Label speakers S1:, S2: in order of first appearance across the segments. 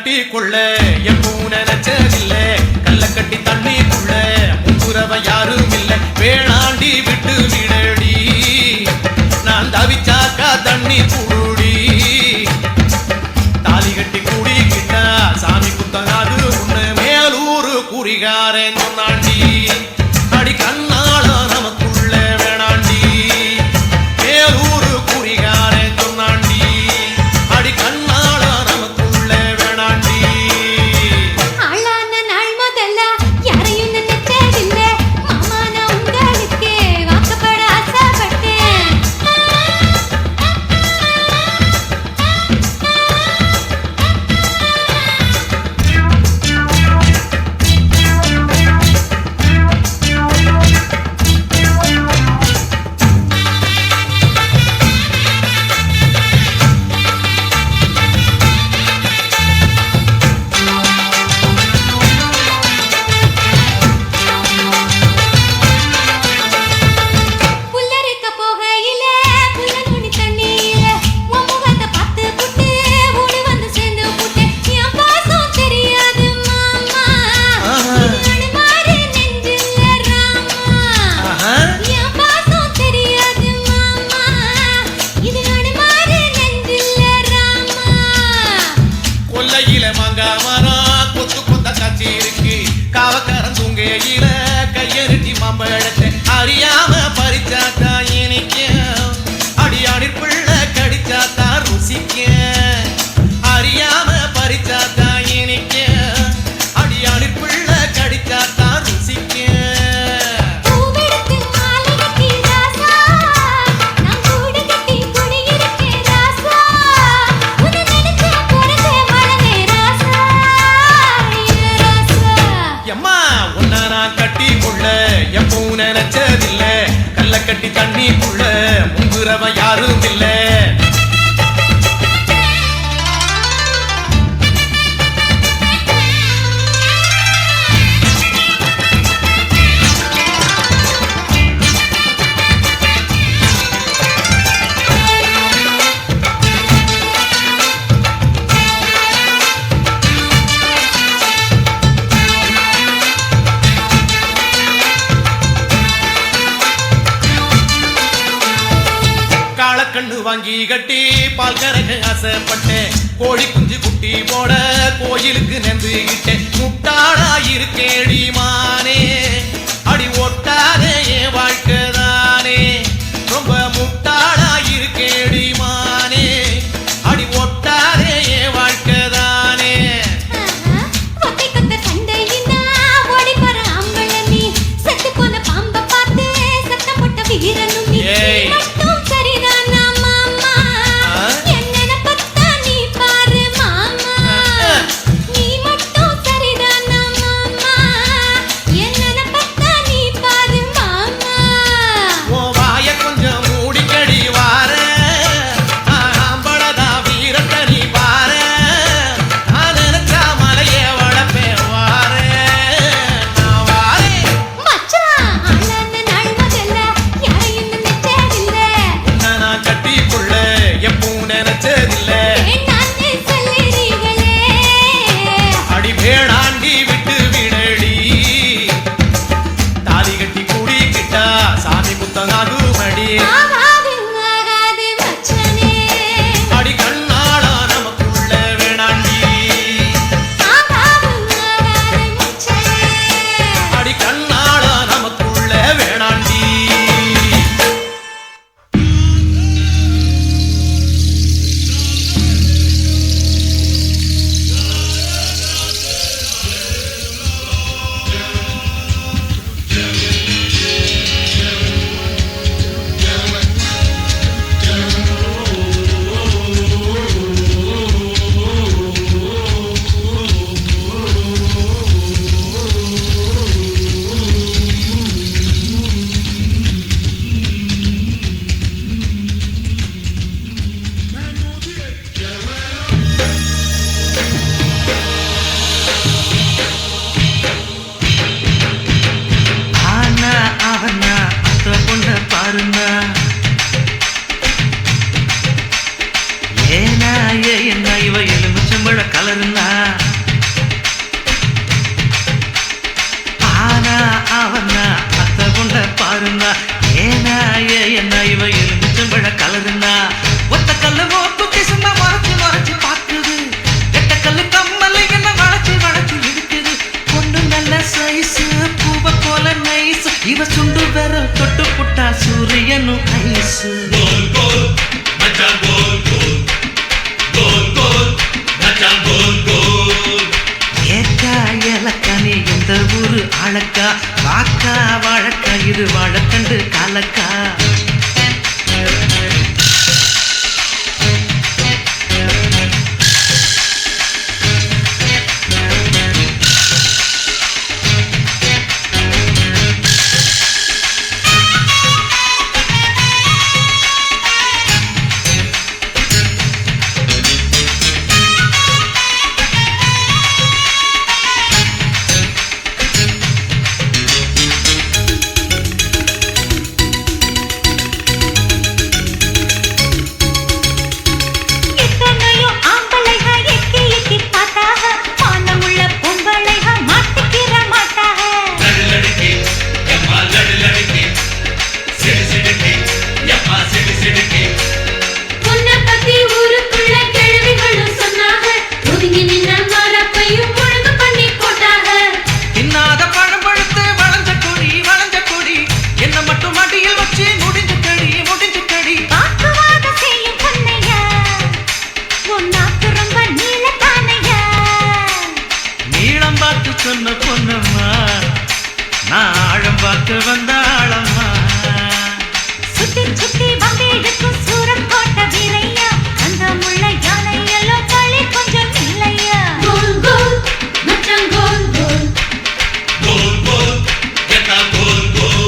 S1: கட்டி கொள்ள எப்பவும் நினைச்சதில்ல கல்ல கட்டி தண்ணிக்குள்ள முன்புறவ யாரும் இல்ல வேளாண்டி விட்டு விடடி நான் தவிச்சாக்கா தண்ணி கூடி தாலி கட்டி கூடிக்கிட்டா சாமி குத்தங்காது உன்ன மேலூரு குறிகாரன் சொன்னாண்டி அடி கண்ணால நமக்குள்ள வேணாண்டி மேலூரு குறிகாரன் சொன்னாண்டி அடி கண்ணால நமக்குள்ள வேணாண்டி
S2: ஆளான நாள் முதல்ல யாரையும் நினைச்சதில்ல மாமா நான் உங்களுக்கு வாக்கப்பட ஆசைப்பட்டேன் புல்லறுக்க போகையில புல்ல நுனி தண்ணியில உன் முகத்தை பார்த்து புட்டு ஓடி வந்து சேர்ந்து புட்டு என் பாசம் தெரியாது மாமா அனுமாரு நெஞ்சில ராமா என் பாசம் தெரியாது மாமா இது அனுமாரு நெஞ்சில ராமா
S1: கொல்லையில மாங்கா மரம் கொத்து கொத்த காட்சி இருக்கு காவக்காரன் தூங்கையில கையெழுட்டி மாம்பழத்தை அறியாம பறிச்சாத்தா இனிக்க அடியாடிற் பிள்ளை கடிச்சாத்தா ருசிக்க அறியாம பறிச்சாத்தா இனிக்க அடியாடிற் பிள்ளை கடிச்சாத்தா ருசிக்க
S2: பூவெடுத்து மாலை கட்டி ராசா நான் கூடு கட்டி குடியிருக்கேன் ராசா உன்னை நினைச்சா பொறந்தே வளர்ந்தே ராசா ராசா
S1: எம்மா உன்ன நான் கட்டி கொள்ள எப்பவும் நினைச்சதில்ல கல்ல கட்டி தண்ணிக்குள்ள முங்குறவன் யாரும் இல்ல காளக்கண்ணு வாங்கி கட்டி பால் கறக்க ஆசைப்பட்டேன் கோழி குஞ்சு குட்டி போட கோயிலுக்கு நெந்துகிட்டேன் முட்டாளா இருக்கேடி மானே அடி ஒட்டாதே என் வாழ்க்கைதானே ரொம்ப முட்டாளா இருக்கேடி மானே அடி ஒட்டாதே என் வாழ்க்கைதானே
S2: ஒத்தை கொத்த சண்டையினா ஓடி போற ஆம்பள நீ செத்து போன பாம்ப பார்த்து சத்தம் போட்ட வீரனும் நீ
S1: ஏய்.
S2: மட்டும் சரிதானா மாமா என்னென்ன பத்தா நீ பாரு மாமா நீ மட்டும் சரிதானா மாமா என்னென்ன பத்தா
S3: டான்ஸ்
S1: கோல் கோல் மச்சான் கோல் கோல் கோல் கோல் மச்சான் கோல் கோல்
S3: ஏக்கா ஏலக்கா நீ இந்த ஊரு ஆளக்கா வாக்கா வாழக்கா இது வாழக்கண்டு காலக்கா சொன்ன பொன்னம்மா நான் ஆழம் பார்த்து வந்த ஆழம்மா
S2: சுத்தி சுத்தி வந்தேடுக்கும் சூரன் கோட்ட வீரையா அந்த முள்ள யானை எல்லாம் களி கொஞ்சம் இல்லையா கோல் கோல் மச்சான் கோல் கோல்
S1: கோல் கோல் கேட்டா கோல் கோல்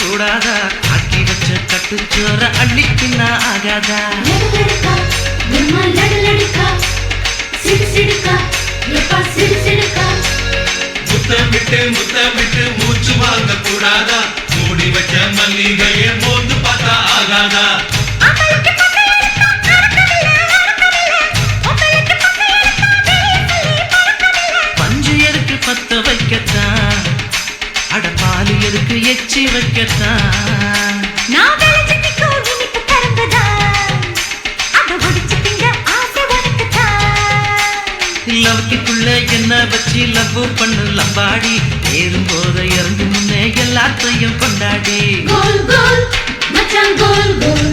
S3: கூடாதா ஆக்கி வச்ச கட்டுச்சோற அள்ளிக்கின்னா ஆகாதா
S1: முத்தமிட்டு மூச்சு வாங்க கூடாதா மூடி வச்ச மல்லிகையை மோந்து பார்த்தா ஆகாதா
S3: பஞ்சு எதுக்கு பத்த வைக்கத்தான் அட பாலு எதுக்கு எச்சி வைக்கத்தான்
S2: நான் வெளிச்சத்தை கோவிலுக்கு திறந்துதான் அதை ஒடிச்சு திங்க ஆசை உனக்குத்தான்
S3: லவ்க்குள்ள என்ன வச்சு லவ் பண்ணு லம்பாடி ஏறும் போத இறங்கு முன்னே எல்லாத்தையும் கொண்டாடி
S2: கோல் கோல் மச்சான் கோல் கோல்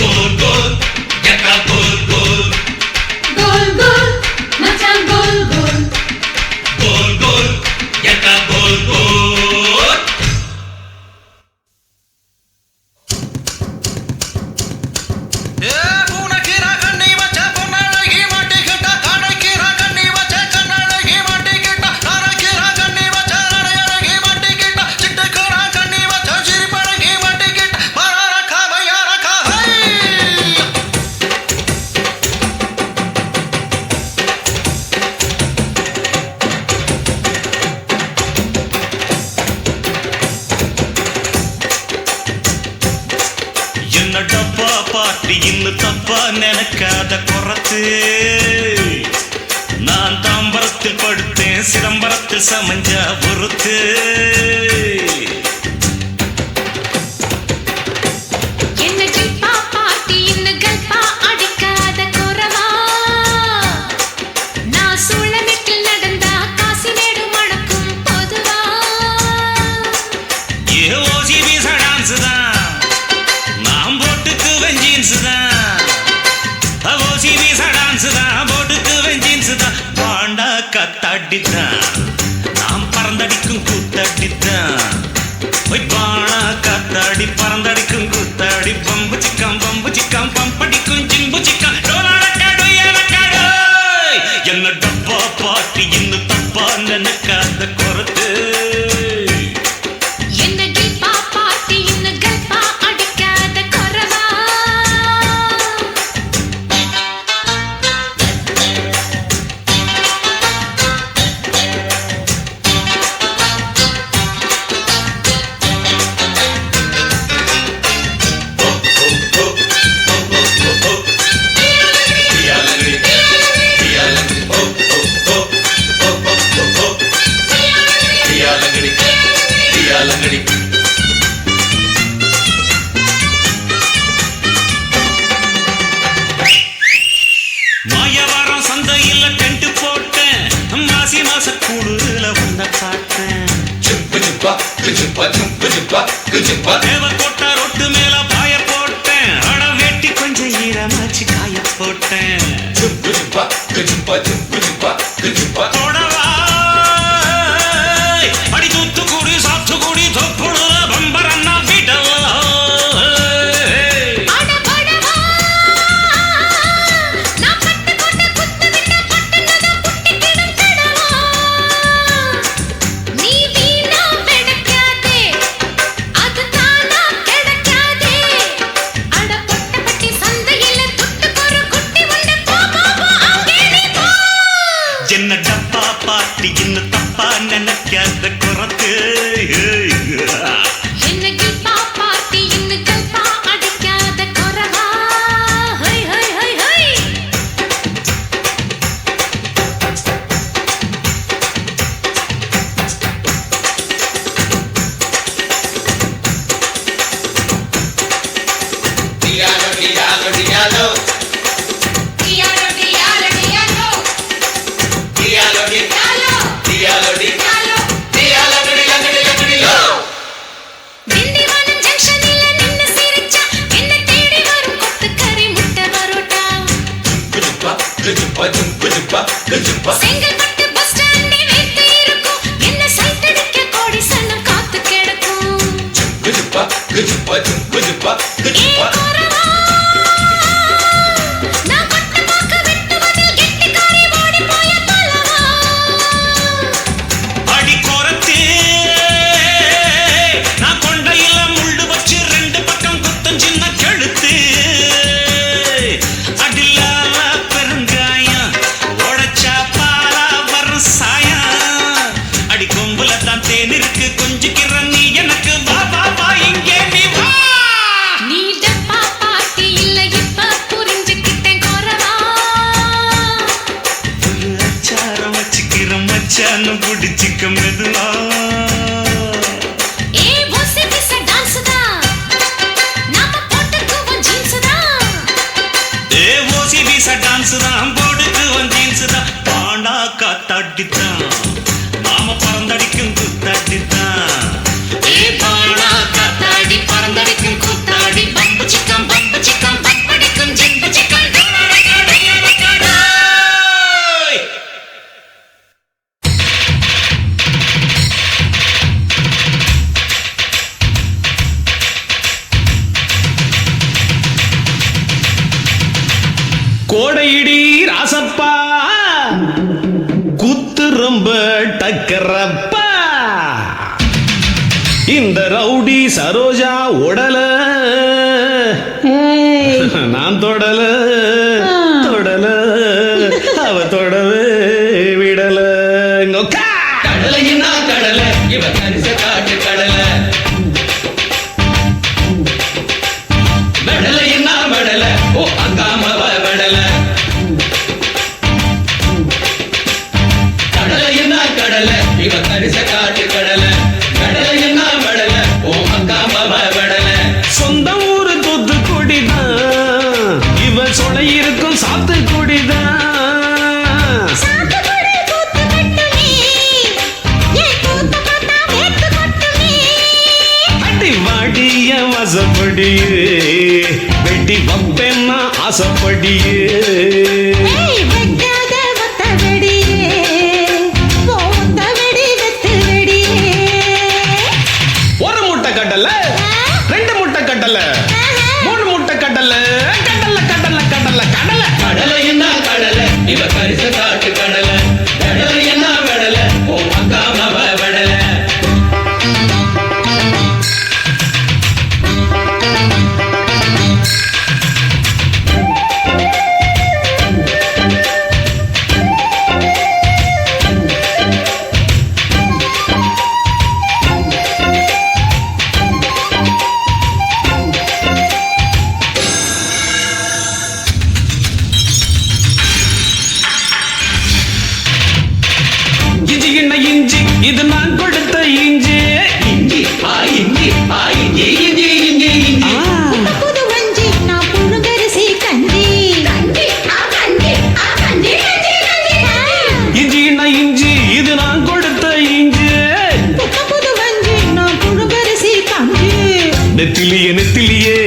S1: கோல் கோல் கேட்டா கோல் கோல்
S2: கோல் கோல் மச்சான் கோல் கோல்
S1: கோல் கோல் கேட்டா கோல் கோல் தப்பா நினைக்காத குறத்து நான் தாம்பரத்தில் படுத்தேன் சிதம்பரத்தில் சமஞ்ச பொறுத்து நாம் பறந்தடிக்கும் கூத்தடித்தான் காத்தாடி பறந்தடிக்கும் கூத்தாடி பம்பு சிக்காம் பம்படிக்கும் ஜிம்பு சிக்காம் என்ன டப்பா பாட்டி இன்னும் தப்பா நினைக்காத குறை
S3: தேவக்கோட்டை ரொட்டு மேல பாய போட்டேன் அட வெட்டி கொஞ்சம் ஈரமாச்சு காய போட்டேன் தொடவா அடி தூத்துக்குடி சாத்துக்குடி தொப்புடுற பம்பரன்னா விடவா என்ன டப்பா பாட்டி இன்னும் தப்பா நினைக்காத குறத்து
S2: செங்கல்பட்டு பஸ் ஸ்டாண்டே வைத்து இருக்கும் என்ன சைத்தடிக்க கோடி சன்னம் காத்து கிடக்கும் நான் பட்டு பாக்க வெட்டுவதில் கெட்டிக்காரி ஓடி போய பலவா
S3: அடி குறத்து நான் கொண்டையில முள்ளு வச்சு ரெண்டு பக்கம் குத்தம் சின்ன கழுத்து அடிலால பெருங்காயம் உடைச்சா பாலா வரும் சாயம் அடி கொம்புல தான் தேன் இருக்கு கொஞ்சிக்கிற நீ எனக்கு வா வா வா இங்கே நீ வா
S2: நீ டப்பா பாட்டி இல்ல இப்ப புரிஞ்சுக்கிட்டேன் குறவா
S3: ஒரு அச்சாரம் வச்சுக்கிற மச்சான்னு பிடிச்சிக்க மெதுவா
S2: ஏ போசி பிச டான்ஸ் தான் நாம போட்டுக்குவோம் ஜீன்ஸ் தான்
S3: ஏ ஓசி வீச டான்ஸ் தான் போடுக்கு ஜீன்ஸ் தான் பாண்டா காத்தாடித்தான் நாம பறந்தடிக்கும் குத்தாடித்தான் ஏ பாண்டா காத்தாடி பறந்தடிக்கும் குத்தாடி பம்பு சிக்கம் பம்படிக்கும் ஜிம்பு சிக்கம்
S1: கோடையிடி ராசப்பா குத்து ரொம்ப டக்கரப்பா இந்த ரவுடி சரோஜா உடல நான் தொடல அவ தொடவே விடல
S4: கடலையினா கடலை இவ கரிச காட்டு கடலை மெடலையினா மெடலை ஓ அங்காமவ மெடலை கடலையினா கடலை இவ கரிச காட்டு கடலை மெடலையினா மெடலை ஓ அங்காமவ மெடலை
S1: சொந்த ஊரு தூத்துக்குடிதான் இவ சொலை இருக்கும் சாத்துக்குடிதான்
S2: சாத்துக்குடி கூத்து கட்டுமே ஏ கூத்து பார்த்தா வேத்து கொட்டுமே
S1: அடி வாடிய வசப்படியே வெட்டி வப்பேன்னா ஆசைப்படியே
S2: ஏய் வெட்டாத வத்த வெடியே போந்த வெடி வெத்து வெடியே
S1: ஒரு முட்டை கடலை ரெண்டு முட்டை கடலை மூணு முட்டை கடலை கடலை
S4: கடலையினா கடலை இவ கரிச காட்டு கடலை மெடலையினா மெடலை ஓ அங்காமவ மெடலை
S1: இஞ்சி இது நான் கொடுத்த இஞ்சி
S4: இஞ்சி இஞ்சி இஞ்சி இஞ்சி இஞ்சி இஞ்சி
S2: புது வஞ்சி நான் புழுங்கரிசி கஞ்சி கஞ்சி கஞ்சி கஞ்சி
S1: இஞ்சி இது நான் கொடுத்த இஞ்சி
S2: புது வஞ்சி நான்
S3: நெத்திலியே நெத்திலியே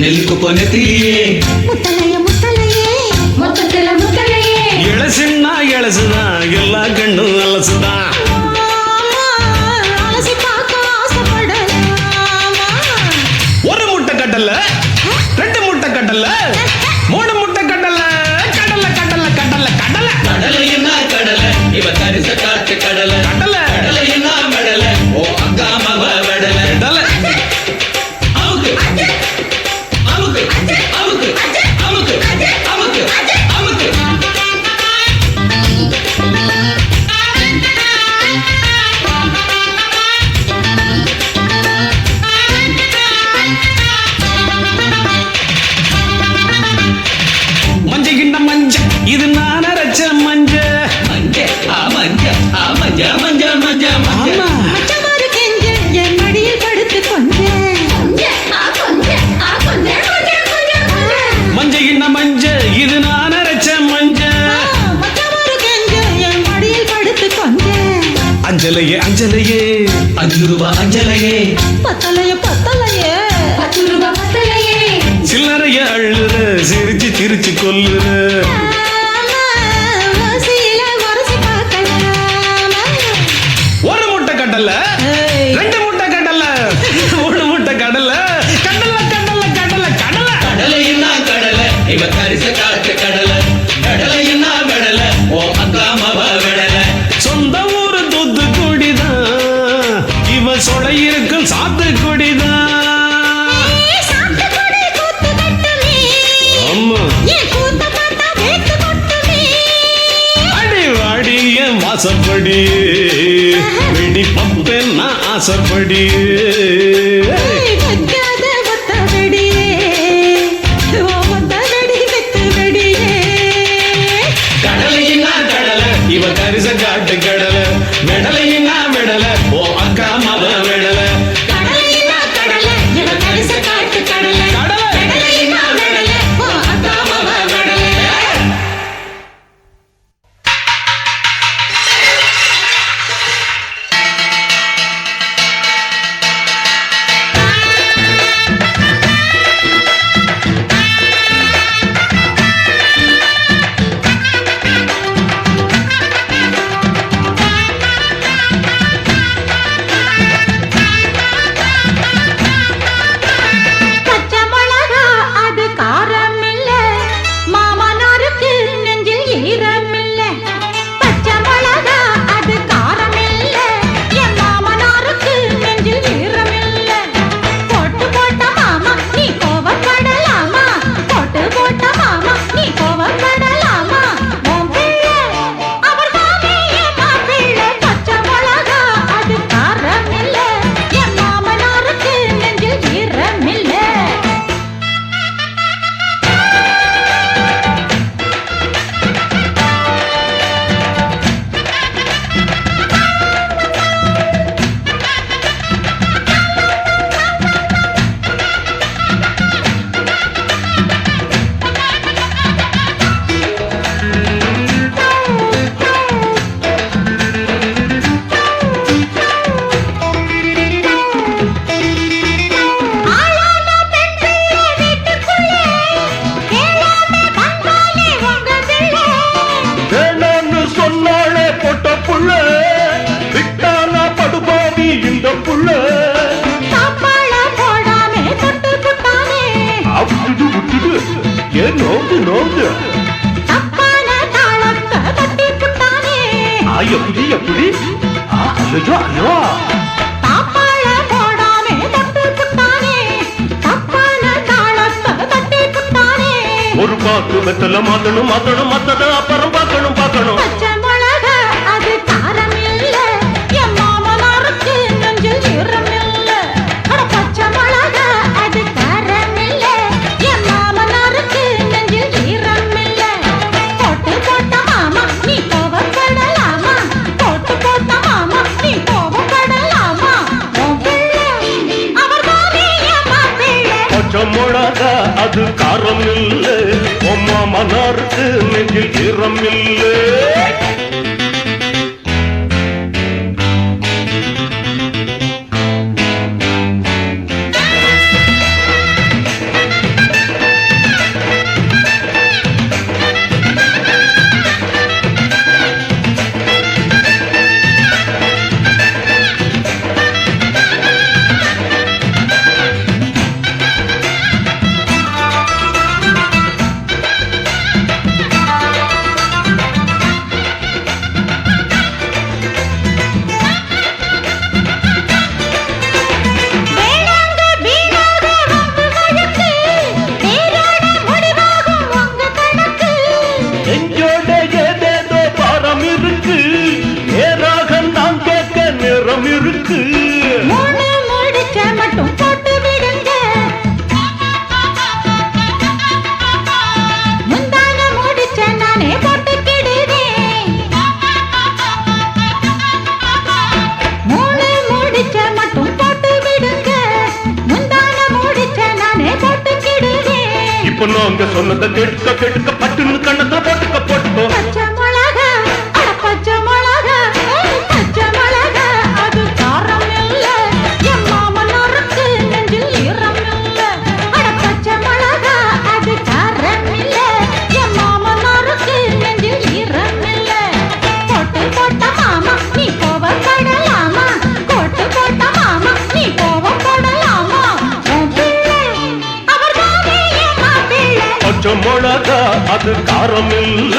S4: நெல்லுக்கு பொன்னத்திலேயே
S2: முத்தலையே மொத்தத்துல முத்தலையே
S3: இளசுன்னா இளசுதான் எல்லா கண்ணும் அலசுதான்
S2: அலசி பார்க்க ஆசைப்படலாமா
S3: ஒரு முட்டை கட்டல 2 முட்டை கட்டல 3 முட்டை கட்டல கடலை கடலை கடலை கடலை
S4: கடலை என்ன கடலை இவ கரிச காட்டு கடலை
S3: கடலை
S4: கடலை என்ன கடலை ஓ அக்கா மவ கடலை
S3: கடலை
S4: அமுக்கு அமுக்கு அமுக்கு அமுக்கு அமுக்கு அமுக்கு
S3: மஞ்ச கிண்ண மஞ்ச இது நான் அரைச்ச மஞ்ச
S4: மஞ்ச மஞ்ச மஞ்ச மஞ்ச மஞ்ச மஞ்ச
S3: ஆமா
S2: மச்சமாரு கெஞ்ச என் மடியில் படுத்து கொஞ்ச
S3: மஞ்ச கிண்ண மஞ்ச இது நான் அரைச்ச மஞ்ச
S2: மச்சமாரு கெஞ்ச என் மடியில் படுத்து கொஞ்ச
S3: அஞ்சலையே அஞ்சலையே
S4: 5 ரூபாய் அஞ்சலையே
S2: பத்தலையே 10 ரூபாய் பத்தலையே
S3: சில்லறைய அள்ளுற சிரிச்சு சிரிச்சு கொல்லுற
S2: வாசியில வரசி பார்க்கலாமா
S3: ஒரு முட்டை கடல 2 முட்டை கடல 3 முட்டை கடல கடலை கடலை கடலை கடலை
S4: கடலை என்ன கடலை இவ கரிச காட்டு கடலை கடலை என்ன கடலை ஓ அக்கா மவ கடலை
S3: சொந்த ஊரு தூத்துக்குடிதான் இவ சொலை இருக்கும் சாத்துக்குடிதான்
S2: சாத்துக்குடி கூத்து கட்டுமே
S3: ஆமா
S2: ஏன் கூத்த பார்த்தா வேத்து கொட்டுமே
S3: அடி வாடிய வாசப்படி வெடி பப்பென்னா ஆசைப்படி
S2: வைக்காத ஒத்த வெடியே ஒத்த வெடி வெத்து வெடியே
S4: கடலை என்ன கடலை
S3: இவ கரிச காட்டு கடலை மெடலையின்னா மெடலை ஓ அக்கா மவ மெடலை
S2: கடலையில்லா கடலை இவ கரிச காட்டு கடலை
S3: கடலை
S2: கடலையில்லா கடலை ஓ அக்கா மவ கடலை பச்சை மிளகா அது காரம் இல்ல மாமனாருக்கு நெஞ்சில் ஈரம் இல்ல பச்சை மிளகா அது காரம் இல்ல என் மாமனாருக்கு நெஞ்சில் ஈரம் இல்ல போட்டு போட்ட மாமா நீ கோவப்படலாமா போட்டு போட்ட மாமா நீ கோவப்படலாமா உன் பிள்ளை அவர் மாமே என் மாப்பிள்ளை பச்சை மிளகா அது காரம் இல்ல என் மாமனாருக்கு நெஞ்சில் ஈரம் இல்ல ஆளான பெண் பிள்ளை வீட்டுக்குள்ளே கேளாமே வந்தாலே உங்க பிள்ளை
S5: வேணான்னு சொன்னாலே பொட்ட புள்ள விட்டானா படுபாவி இந்த புள்ள
S2: சாப்பாட போடாமே தொட்டு புட்டானே
S5: விட்டுடு விட்டுடு ஏன் நோந்து நோந்து
S2: தப்பான தாளத்தை தட்டி புட்டானே
S5: எப்படி எப்படி ஐயோ ஐயோ
S2: சாப்பாட போடாமே தொட்டு புட்டானே தப்பான தாளத்தை தட்டி புட்டானே
S5: ஒரு பாட்டு மெத்தல மாத்தணும் மாத்தணும் மத்தத அப்புறம் பார்க்கணும் பார்க்கணும்
S2: பச்சை மிளகா அது காரம் இல்ல என் மாமனாருக்கு நெஞ்சில் ஈரம் இல்ல அட பச்சை மிளகா அது காரம் இல்ல என் மாமனாருக்கு நெஞ்சில் ஈரம் இல்ல போட்டு போட்ட மாமா நீ கோவப்படலாமா போட்டு போட்ட மாமா நீ கோவப்படலாமா உன் பிள்ளை அவர் மாமே என் மாப்பிள்ளை
S5: பச்சை மிளகா அது காரம் இல்லை உம்மா மனாருக்கு நெஞ்சில் ஈரம் இல்லை நாங்க சொன்னதை கேட்டுக்க கேட்டுக்க பட்டுன்னு கண்ணத்தை போட்டுக்க போட்டுக்கோ.
S2: பச்சை மிளகா அட பச்சை மிளகா பச்சை மிளகா அது காரம் இல்ல என் மாமனாருக்கு நெஞ்சில் ஈரம் இல்ல. அட பச்சை மிளகா அது காரம் இல்ல என் மாமனாருக்கு நெஞ்சில் ஈரம் இல்ல. கோட்டு போட்ட மாமா நீ கோவப்படலாமா? கோட்டு போட்ட மாமா நீ கோவப்படலாமா? உன் பிள்ளை அவர்தானே என் மாப்பிள்ளை.
S5: பச்சை மிளகா அது காரம் இல்ல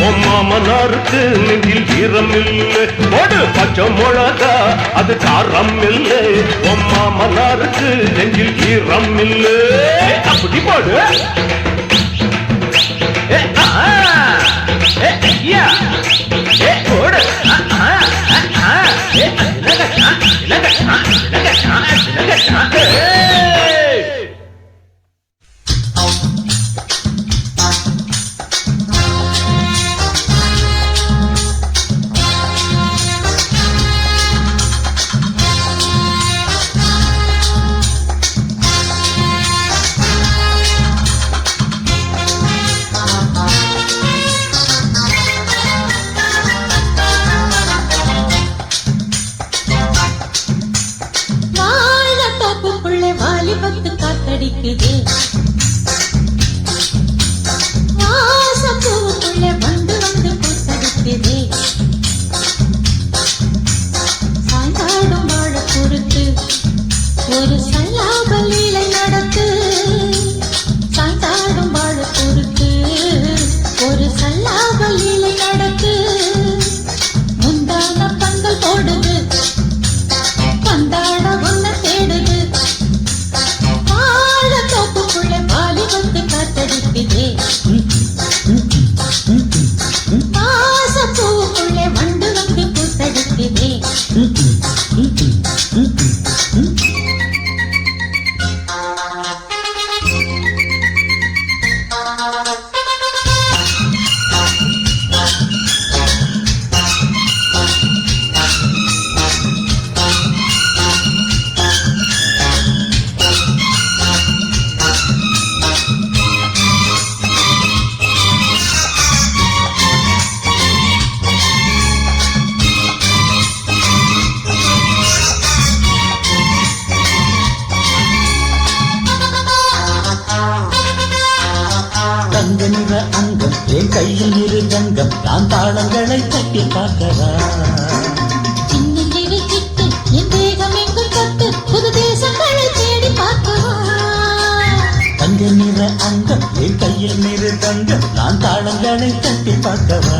S5: உன் மாமனாருக்கு நெஞ்சில் ஈரம் இல்ல. போடு பச்சை மிளகா அது காரம் இல்ல உன் மாமனாருக்கு நெஞ்சில் ஈரம் இல்ல. அப்படி போடு. போடு.
S2: வாழைத்தோப்புக்குள்ளே வாலிபத்து காத்தடிக்குது. வாசப்பூவுக்குள்ளே வந்து வந்து பூத்தடிக்குது. சாய்ந்தாடும் வாழை பொறுத்து ஒரு சல்லாப லீலை நடத்து. சாய்ந்தாடும் வாழை பொறுத்து ஒரு சல்லாப லீலை நடத்து. முந்தான பந்தல் போடுது பந்தாட ஒன்ன தேடுது. வாழைத்தோப்புக்குள்ளே வாலிபத்து காத்தடிக்குது. வாசப்பூவுக்குள்ளே வந்து வந்து பூத்தடிக்குது.
S6: தங்க நிற அங்கம் என் கையில் இரு தங்கம் நான் தாளங்களை தட்டி பார்க்கவா.
S2: சின்னஞ்சிறு சிட்டு என் தேகம் எங்கும் தொட்டு புது தேசங்களை தேடி பார்க்கவா.
S6: தங்க நிற அங்கம் என் கையில் இரு தங்கம் நான் தாளங்களை தட்டி பார்க்கவா.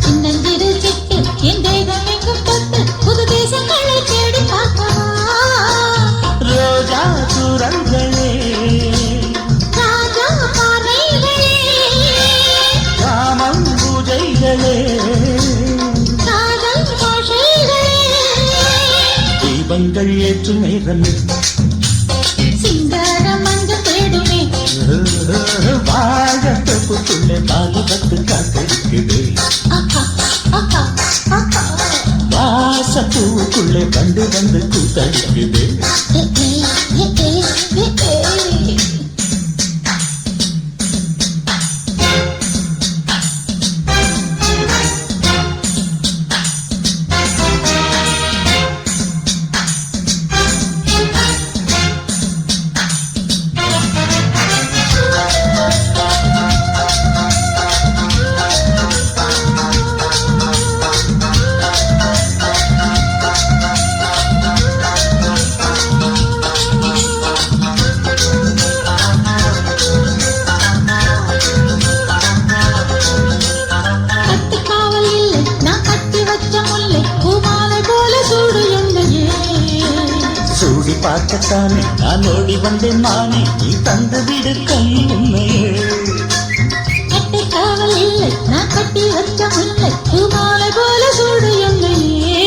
S2: சின்னஞ்சிறு சிட்டு என் தேகம் எங்கும் தொட்டு புது தேசங்களை தேடி பார்க்கவா.
S6: ரோஜா சுரங்களே
S2: ராஜா பார்வைகளே
S6: ராமம் பூஜைகளே
S2: காதல் கோஷைகளே
S6: தீபங்கள் ஏற்றும் நேரமே
S2: சிங்கார மஞ்சள் தேடுமே.
S6: வாழத்தப்புக்குள்ளே பாலிபத்து காத்தடிக்குது.
S2: அக்கா அக்கா அக்கா
S6: வாசப்பூவுக்குள்ளே வந்து வந்து கூத்தடிக்குது. பார்க்கத்தானே நான் ஓடி வந்தேன் மானே, நீ தந்து விடு கை உண்மையே.
S2: கட்டை காவல் இல்லை நான் கட்டி வச்ச முல்லை, பூமாலை போல சூடு என்னையே.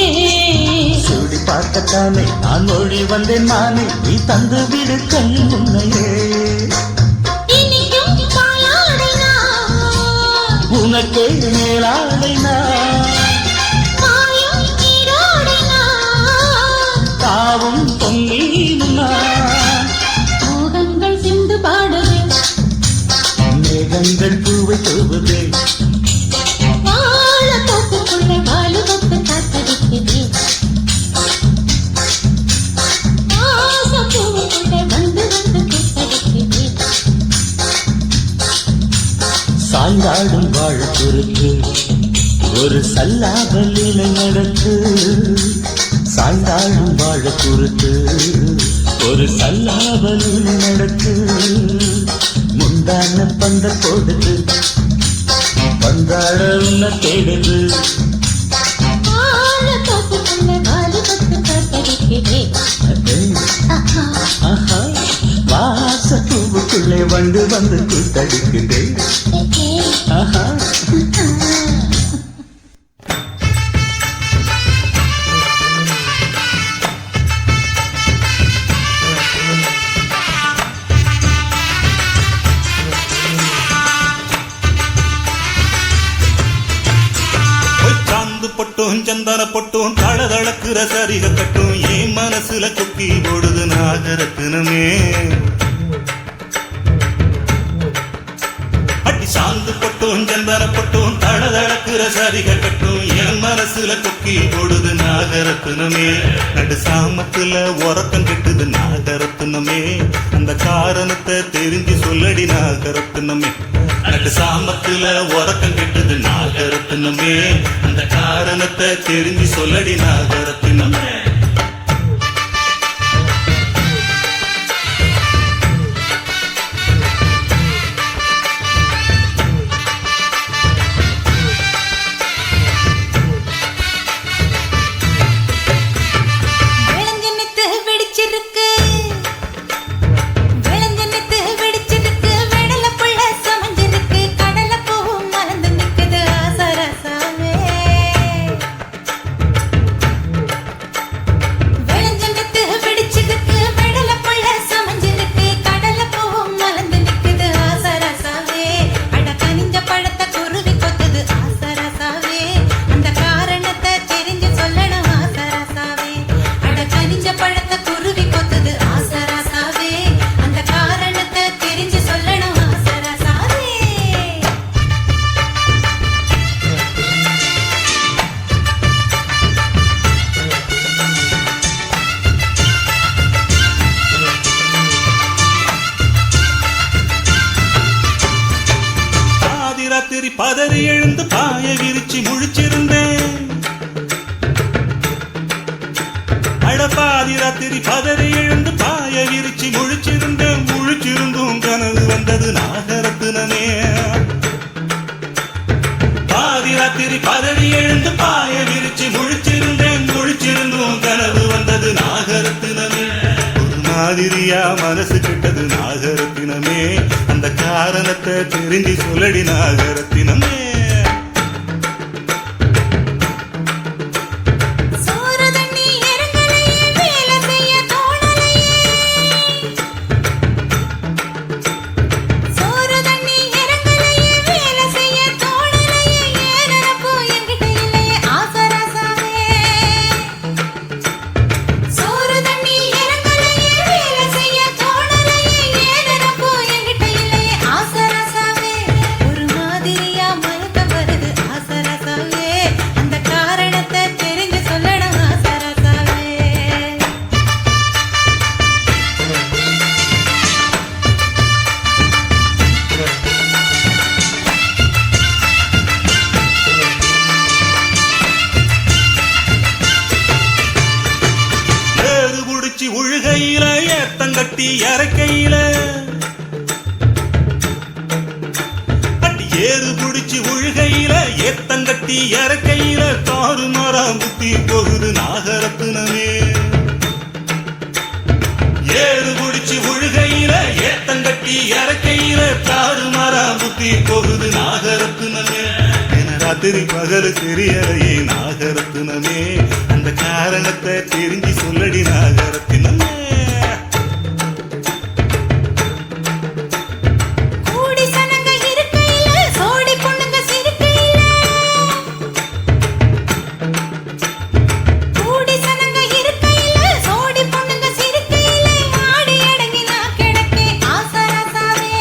S6: சூடி பார்க்கத்தானே நான் ஓடி வந்தேன் மானே, நீ தந்து விடு கை உண்மையே.
S2: இனிக்கும் பாலாடை நான்,
S6: உனக்கே மேலாடை நான்,
S2: மாயும் நீரோடை நான்,
S6: தாவும் பொன்னீனும் நான்.
S2: மோகங்கள் சிந்து பாடுவேன்,
S6: கண்கள் பூவை தூவுதே
S2: வாழ தோப்புக்குள்ள வாலு தொட்டு காத்தடிக்குது ஆசை பூவுக்குள்ள வந்து வந்து கூத்தடிக்குது
S6: சாய்ந்தாடும் வாழ குறுக்கு ஒரு சல்லாபலில நடக்கு சாய்ந்தாடும் வாழ குறுக்கு ஒரு சல்லாபலில நடக்கு முந்தான பந்த போடுது பந்தாட உன்ன தேடுது
S2: வாழ தோப்புக்குள்ள வாலு தொட்டு காத்தடிக்குது
S6: ஆஹா வாச பூவுக்குள்ளே வந்து வந்து கூத்தடிக்குதே ஆஹா
S3: சாந்து பொட்டும் சந்தன பொட்டும் தளதளக்குற சரிக கட்டும் என் மனசுல குக்கி போடுது நாகரத்தினமே அடி சாந்து பொட்டும் சந்தன பொட்டும் தளதளக்குற சரிக கட்டும் என் மனசுல குக்கி போடுது நாகரத்தினமே நடு சாமத்துல உறக்கம் கெட்டுது நாகரத்தினமே அந்த காரணத்தை தெரிஞ்சு சொல்லடி நாகரத்தினமே நடு சாமத்துல உறக்கம் கெட்டுது நாகரத்தினமே அந்த காரணத்தை தெரிஞ்சு சொல்லடி நாகரத்தினமே
S2: விளஞ்செண்ணெத்து வெடிச்சிருக்கு விளஞ்செண்ணெத்து வெடிச்சிருக்கு வெடல புள்ள சமஞ்சிருக்கு கடல பூவும் மலர்ந்து நிக்குது ஆசரசாவே விளஞ்செண்ணெத்து வெடிச்சிருக்கு வெடல புள்ள சமஞ்சிருக்கு கடல பூவும் மலர்ந்து நிக்குது ஆசரசாவே அட கனிஞ்ச பழத்தை குருவி கொத்துது ஆசரசாவே அந்த காரணத்தை தெரிஞ்சு சொல்லணும் ஆசரசாவே அட கனிஞ்ச பழத்தை குருவி கொத்துது ஆசரசாவே அந்த காரணத்தை தெரிஞ்சு சொல்லணும் ஆசரசாவே
S3: பாதி ராத்திரி பதறி எழுந்து பாய விரிச்சு முழிச்சிருந்தேன் அட பாதி ராத்திரி பதறி எழுந்து பாய விரிச்சு முழிச்சிருந்தேன் முழிச்சிருந்தும் கனவு வந்தது நாகரத்தினமே பாதி ராத்திரி பதறி எழுந்து பாய விரிச்சு முழிச்சிருந்தேன் முழிச்சிருந்தும் கனவு வந்தது நாகரத்தினமே ஒரு மாதிரியா மனசு கிட்டது நாகரத்தினமே அந்த காரணத்தை தெரிஞ்சு சொல்லடி நாகரத்தினமே
S2: சோறு தண்ணி இறங்கலையே வேலை செய்ய தோணலையே சோறு தண்ணி இறங்கலையே வேலை செய்ய தோணலையே ஏனப்போ என்கிட்ட இல்லையே ஆசரசாவே சோறு தண்ணி இறங்கலையே வேலை செய்ய தோணலையே ஏனப்போ என்கிட்ட இல்லையே ஆசரசாவே ஒரு மாதிரியா மயக்கம் வருது ஆசரசாவே அந்த காரணத்தை தெரிஞ்சு சொல்லணும் ஆசரசாவே
S3: ஏறு புடிச்சு உழுகையில ஏத்தங்கட்டி இறக்கையில அடி ஏறு புடிச்சு உழுகையில ஏத்தங்கட்டி இறக்கையில தாறு மரம் புத்தி போகுது நாகரத்தினமே ஏறு புடிச்சு உழுகையில ஏத்தங்கட்டி இறக்கையில தாறு மரம் புத்தி போகுது நாகரத்தினமே ராத்திரி பகல் தெரியலையே நாகரத்தினமே அந்த காரணத்தை தெரிஞ்சு சொல்லடி நாகரத்தினமே
S2: கூடி சனங்க இருக்கையில சோடி பொண்ணுங்க சிரிக்கையில கூடி சனங்க இருக்கையில சோடி பொண்ணுங்க சிரிக்கையில ஆடி அடங்கி நான் கிடக்கே ஆசரசாவே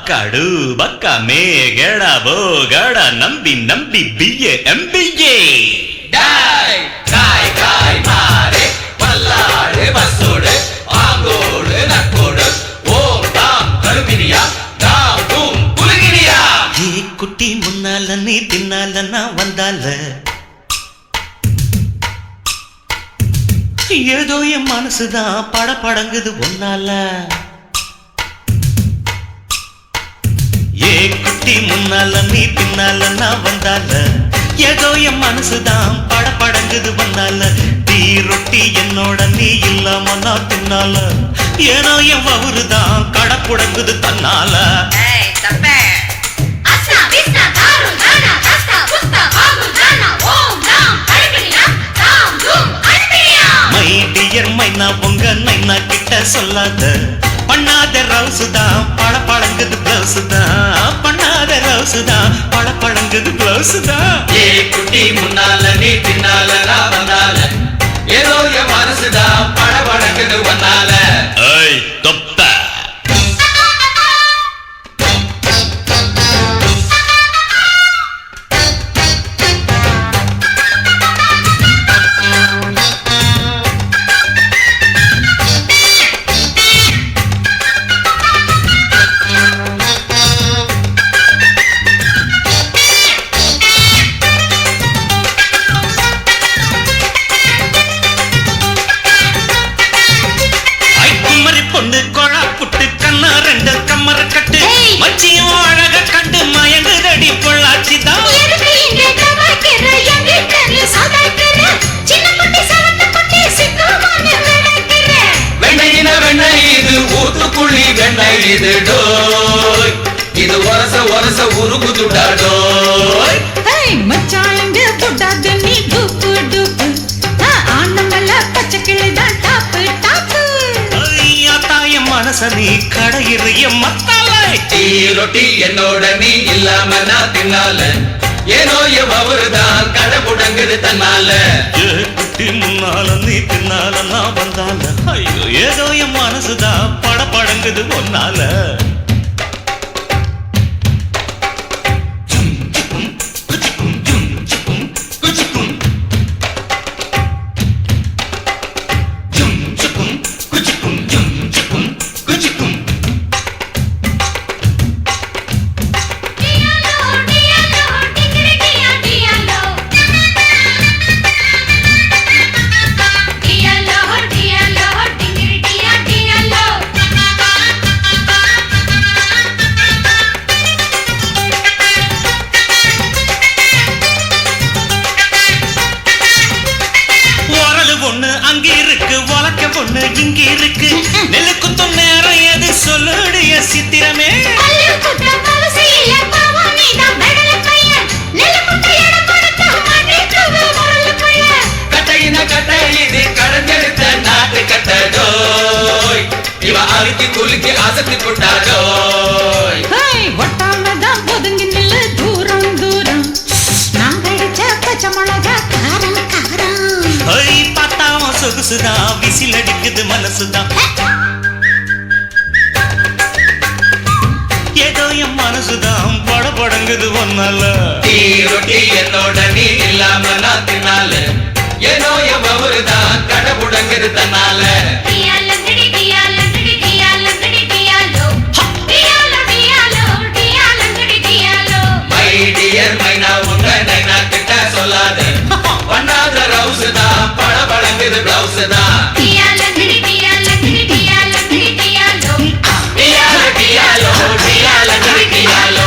S3: ಬಕ್ಕಡು ಬಕ್ಕ ಮೇಗಡ ಬೋಗಡ ನಂಬಿ ನಂಬಿ ಬಿಎ ಎಂಬಿಎ
S4: டாய் காய் காய் மாறே பல்லாடு பஸ்ஸோடு ஆங்கோடு நக்கோடு ஓம் தாம் கருமினியா தாம் தூம் குலுகினியா
S3: ஏ குட்டி முன்னால நீ பின்னால நான் வந்தால ஏதோ என் மனசுதான் படபடங்குது ஒன்னால ஏ குட்டி முன்னால நீ பின்னால நான் வந்தால ஏதோ என் மனசுதான் படபடங்குது ஒன்னால டீ ரொட்டி என்னோட நீ இல்லாம நான் தின்னால ஏனோ என் வவுறுதான் கடப்புடங்குது தன்னால மை டியர் மைனா உங்க நைனா கிட்ட சொல்லாத பண்ணாத ரவுசுதான் பழங்குது பிளவுசுதான் பண்ணாத ரவுசுதான் பழங்குது பிளவுசுதான்
S4: ஏ குட்டி முன்னால நீ பின்னால நான் வந்தால ஏதோ என் மனசுதான் படபடக்குது வந்தால
S3: ஏய் தொப்ப பொண்ணு கொழா புட்டு கண்ணா ரெண்டு கம்மர கட்டு மச்சியும் அழக கண்டு மயங்குதடி பொள்ளாச்சிதான்
S4: வெண்ணையின வெண்ணெய் இது ஊத்துக்குள்ளி வெண்ணெய் இது டோய் இது ஒரச ஒரச உருகுதுடா டோய்
S2: மச்சாங்க புட்டாது நீ டூப்பு டூப்பு ஆனமல்ல பச்சை கிளிதான் டாப்பு டாப்பு
S3: மனச நீ கடையிறைய மத்தாலை
S4: டீ ரொட்டி என்னோட நீ இல்லாம நான் தின்னால ஏனோ என் அவருதான் கடை புடங்குது தன்னால
S3: ஏ குட்டி முன்னால நீ பின்னால நான் வந்தால ஐயோ ஏதோ என் மனசுதான் படபடங்குது ஒன்னால அங்க இருக்கு உலக்க பொண்ணு இங்க இருக்கு நெல்லுக்கு நேரம் எது சொல்லுடைய சித்திரமே
S4: கட்டையின கட்டை இது கடந்தெடுத்த நாட்டு கட்டடோய் இவ அழுக்கி குலுக்கி அசத்தி போட்டாடோய்
S2: ஒட்டாமதான் ஒதுங்கி நில்லு தூரம் தூரம் நான் கடிச்ச பச்சை மிளகா காரம் காரம்
S3: பார்த்தாம சொகுசுதான் விசில் அடிக்குது மனசுதான் ஏதோ என் மனசுதான் படபடங்குது ஒன்னால
S4: டீ ரொட்டி என்னோட நீ இல்லாம நான் தின்னால ஏனோ என் அவருதான் கடை புடங்குது தன்னால மை டியர் மைனா உங்க நைனா கிட்ட சொல்லாத பண்ணாத ரவுஸ் தான் படபடங்குது பிளவுஸ் தான் டியாலோ டியாலோ டியாலோ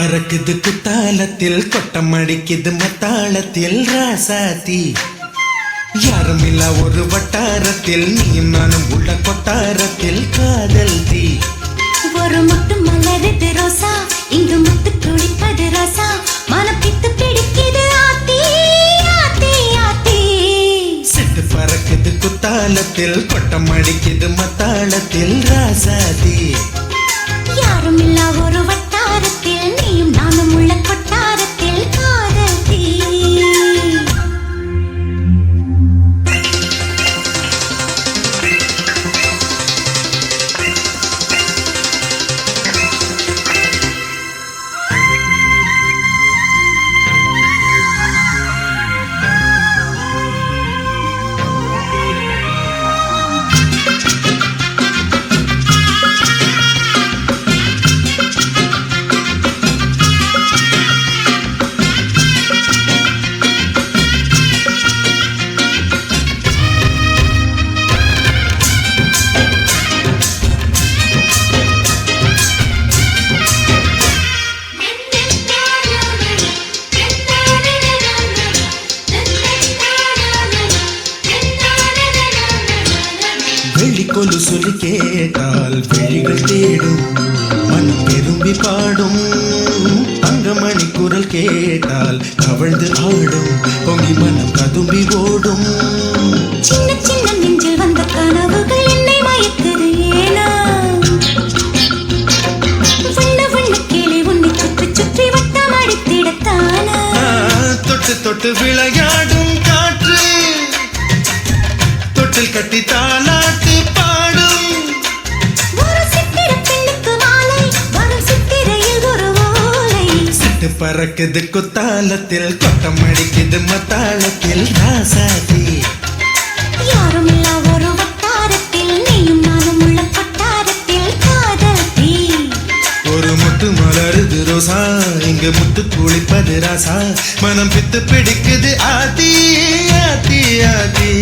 S1: பறக்குது குத்தாலத்தில் கொட்டம் அடிக்குது மத்தாளத்தில் ராசாத்தி யாரும் இல்ல ஒரு வட்டாரத்தில் நீயும் நானும் உள்ள கொட்டாரத்தில் காதல் தீ
S2: ஒரு முட்டு மலருது ரோசா இங்கு முத்து துடிப்பது ரோசா மனப்பித்து பிடிக்குது ஆத்தி ஆத்தி ஆத்தி
S1: சிட்டு பறக்குது குத்தாலத்தில் கொட்டம் அடிக்குது மத்தாளத்தில் ராசாத்தி
S2: யாரும் இல்ல ஒரு வட்டாரத்தில் நீயும் நானும் உள்ள கொட்டாரத்தில் காதல் தீ
S1: கொலு சொல்லி கேட்டால் விழிகள் தேடும் மனம் விரும்பி பாடும் தங்கமணி குரல் கேட்டால் கவழ்ந்து ஆடும் பொங்கி மனம் கதும்பி ஓடும்
S2: சின்ன சின்ன நெஞ்சில் வந்த கனவுகள் என்னை மயக்குது ஏனா வண்ண வண்ண கிளி உன்னை சுற்றி சுற்றி வட்டம் அடித்திடத்தானா
S1: தொட்டு தொட்டு விளையாடும் காற்று தொட்டில் கட்டி தாலாட்டு பறக்குது குத்தாலத்தில் கொட்டம் அடிக்குது மத்தாளத்தில் ராசாதி
S2: யாரும் இல்ல ஒரு வட்டாரத்தில் நீயும் நானும் உள்ள கொட்டாரத்தில் காதல் தீ
S1: ஒரு முட்டு மலருது ரோசா இங்கு முத்து குளிப்பது ராசா மனம் பித்து பிடிக்குது ஆதி ஆதி ஆதி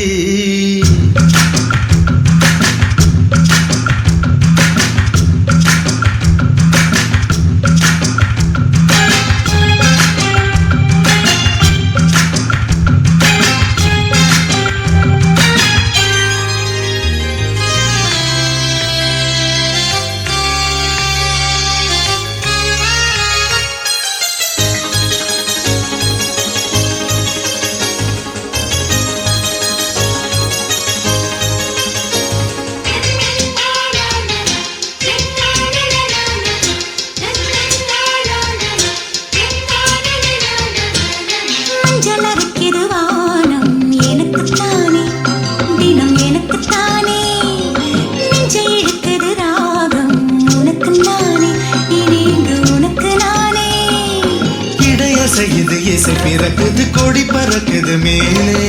S1: செய்யுது இசை பிறக்குது கொடி பறக்குது மேலே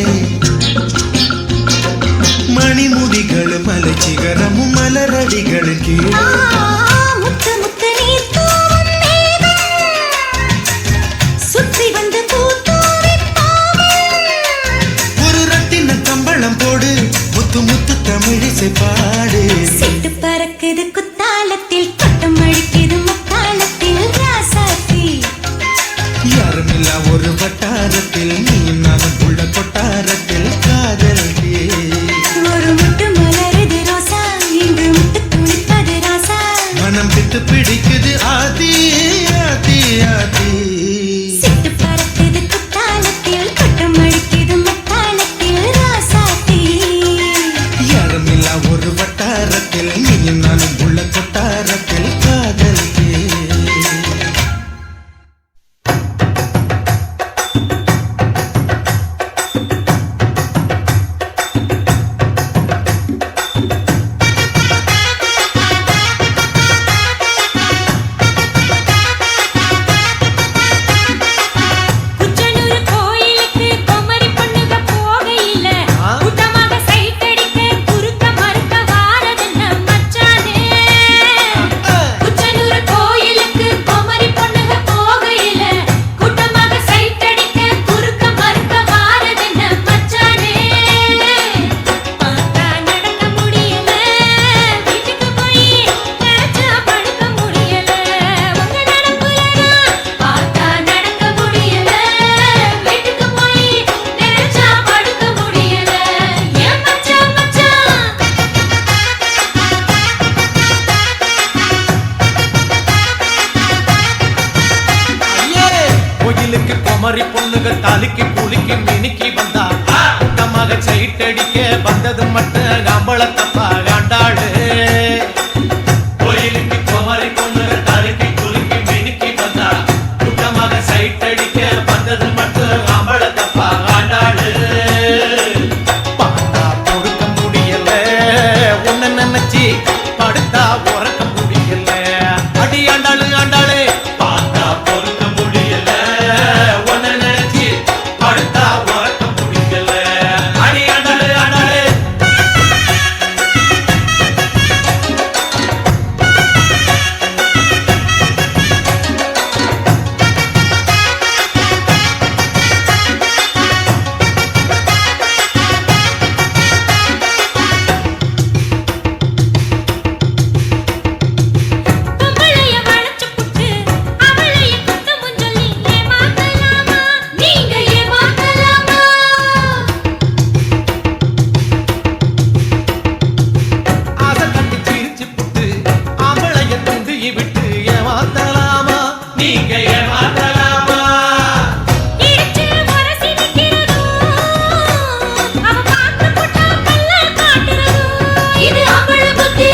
S1: மணிமுடிகள் மலை சிகரமும் மலரடிகள் கீழே
S2: முத்து முத்து நீர் தூவும் மேகம் சுற்றி வந்து
S1: ஒரு ரத்தின கம்பளம் போடு முத்து முத்து தமிழிசை பாடு
S2: சிட்டு பறக்குது குத்தாலத்தில் கொட்டம் அழிக்குது மத்தாளத்தில் ராசாத்தி
S1: யாரும் இல்ல ஒரு வட்டாரத்தில் நீ நானும் உள்ள கொட்டாரத்தில் காதல்
S2: ஒரு முட்டு மலருது ரோசா இங்கு முட்டு குளிப்பது ராசா
S7: குமரி பொண்ணுக தாலிக்கு குளிக்கு மினுக்கி வந்தா கூட்டமாக சைட்டடிக்க வந்தது மட்டும் கம்பள தப்பா காண்டாடு கோயிலுக்கு குமரி பொண்ணுக தாலிக்கு குளிக்கு மினுக்கி வந்தா கூட்டமாக சைட்டடிக்க வந்தது மட்டும் கம்பள தப்பா காண்டாடு பார்த்தா பொறுக்க முடியல உன்னை நினைச்சி படுத்தா உறக்க முடியல அடி ஆண்டாளு ஆண்டாளே பார்த்தா பொறுக்க முடியல உன்னை நினைச்சி படுத்தா உறக்க முடியல அடி ஆண்டாளு ஆண்டாளே
S2: பொம்பளைய வளைச்சு புட்டு அவளைய குத்தமும் சொல்லி ஏமாத்தலாமா நீங்க ஏமாத்தலாமா
S7: ஆசை கட்டி சிரிச்சு புட்டு ஆம்பளைய துண்டியை விட்டு ஏமாத்தலாமா நீங்க ஏமாத்தலாமா
S2: இடிச்சு உரசி நிக்கிறதோ அவ பார்த்து புட்டா கல்ல காட்டுறதோ இது அவள புத்தி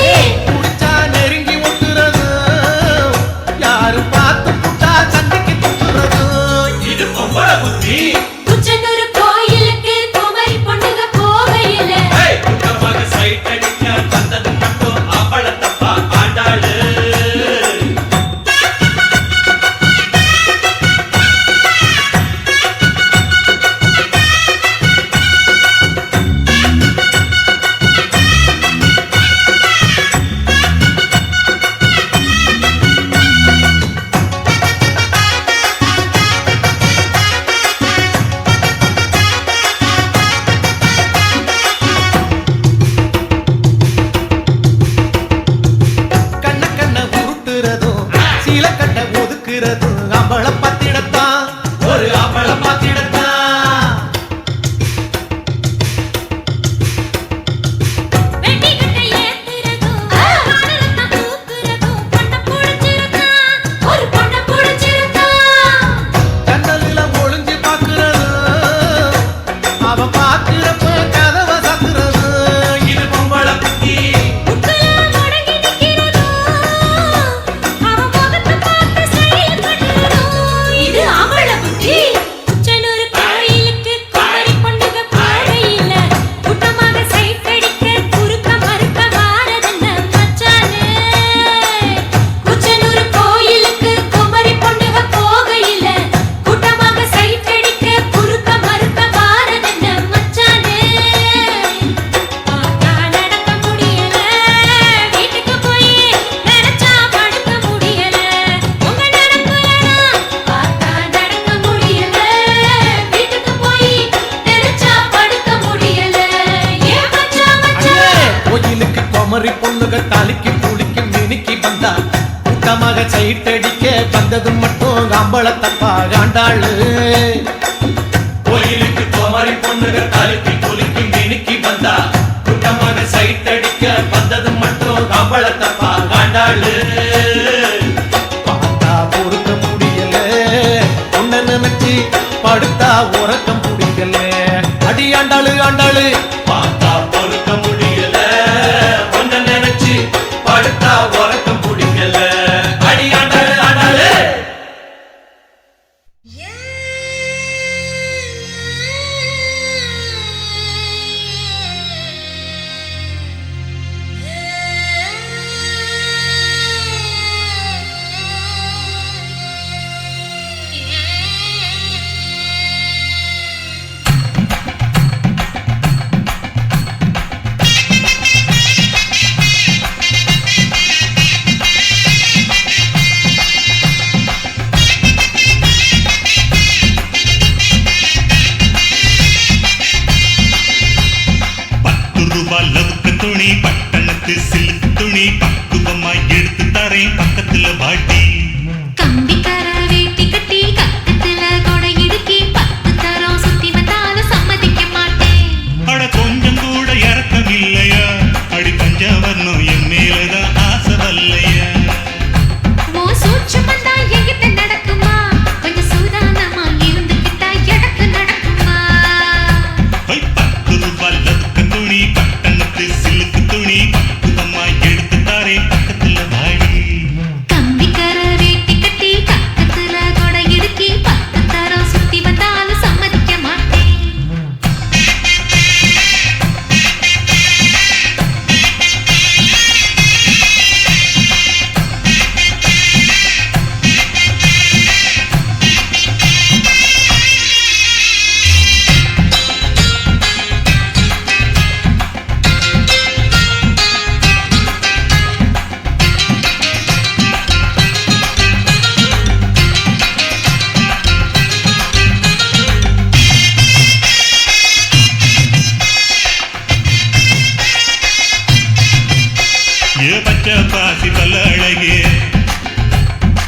S7: குடிச்சா நெருங்கி ஒட்டுறது யாரும் பார்த்து புட்டா சண்டைக்கு துப்புறது இது பொம்பளை புத்தி
S2: குச்சனூர் கோயிலுக்கு குமரி பொண்ணுக போகையில
S7: கூட்டமாக சைட் அடிக்க வந்தது மட்டும் அவள தப்பா ஆண்டாளு கண்ண கண்ண உருட்டுறதும் சீல கட்ட ஒதுக்குறதும் அவள பத்திடத்தான் ஒரு அவள பத்திடத்தான்
S2: வெட்டி கட்டை ஏத்துறதோ காலரத்த தூக்குறதோ பொண்ண புடிச்சிருக்கா ஒரு பொண்ண புடிச்சிருக்கா
S7: கண்ணலில ஒளிஞ்சு பாக்குறது அவ பாக்குறப்ப கதவை சாத்துறது இது பொம்பளை புத்தி
S2: உக்கல முடங்கி நிக்கிறதோ அவ முகத்தை பார்த்து ஸ்டைல் கட்டுறதோ இது அவள புத்தி குச்சனூர் கோயிலுக்கு குமரி பொண்ணுக போகையில கூட்டமாக சைட் அடிக்க குறுக்க மறுக்க வாரதென்ன மச்சானே குச்சனூர் கோயிலுக்கு குமரி பொண்ணுக போகையில கூட்டமாக சைட் அடிக்க குறுக்க மறுக்க வாரதென்ன மச்சானே பார்த்தா நடக்க முடியல வீட்டுக்கு போய் நினைச்சா படுக்க முடியல உங்க நினைப்புலனா பார்த்தா நடக்க முடியல வீட்டுக்கு போய் நினைச்சா படுக்க முடியல ஏன் மச்சான் மச்சான்
S7: கோயிலுக்கு குமரி பொண்ணுக தாலிக்கு குளிக்கு மினுக்கி வந்தா கூட்டமாக சைட்டடிக்க வந்தது மட்டும் அம்பள தப்பா காண்டாளு கோயிலுக்கு குமரி பொண்ணுக தாலிக்கு குளிக்கு மினுக்கி வந்தா கூட்டமாக சைட்டடிக்க வந்தது மட்டும் அம்பள தப்பா காண்டாளு பார்த்தா பொறுக்க முடியல உன்னை நினைச்சு படுத்தா உறக்க முடியல அடி ஆண்டாளு ஆண்டாளு பார்த்தா பொறுக்க முடியல உன்னை நினைச்சு படுத்தா உறக்க முடியல அடி ஆண்டாளு ஆண்டாளு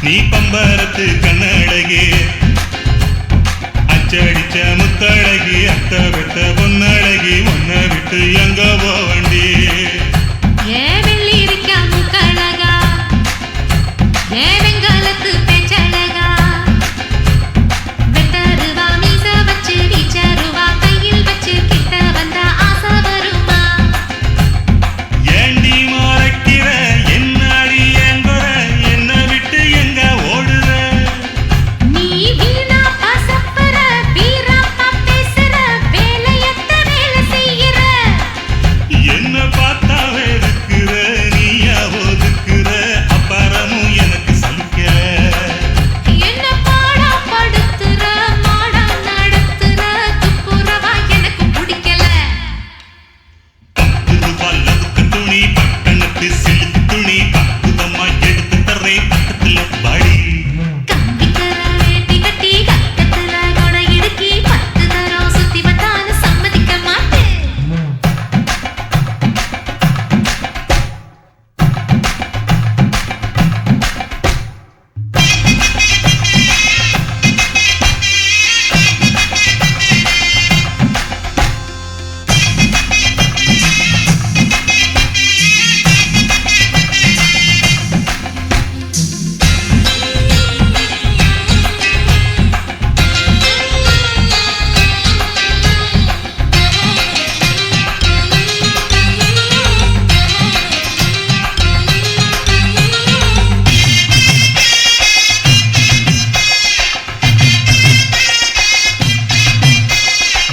S1: நீ பம்பரத்து கண்ணழகே அச்சடிச்ச முத்தழகி அத்த விட்ட பொன்னழகி உன்னை விட்டு எங்க போவண்டி
S2: ஏன் வெள்ளி இருக்கா முக்கழகா ஏன் வெங்காலத்து பேச்சழகா வெட்டருவா மீச வச்சு வீச்சருவா கையில் வச்சு கிட்ட வந்த ஆசை வருமா
S1: ஏண்டி மறைக்கிற என்னாடி என்பற என்ன விட்டு எங்க ஓடுற
S2: நீ வீணா பசப்பற வீரப்பா பேசுற வேலையத்த வேலை செய்யற
S1: என்ன பார்த்தா வெறுக்கிற நீயா ஒதுக்குற அப்புறமும் எனக்கு சலிக்கல
S2: என்ன பாடா படுத்துற மாடா நடத்துற துப்புரவா எனக்கு பிடிக்கல
S1: பல்லவுக்கு துணி பட்டணத்து சிலுக்கு துணி பக்குவமா எடுத்து தர்றேன் பக்கத்துல பாடி
S2: கம்பிக்கர வேட்டி கட்டி கக்கத்துல கொட இடுக்கி 10 தரம் சுத்தி வந்தாலும் சம்மதிக்க மாட்டேன்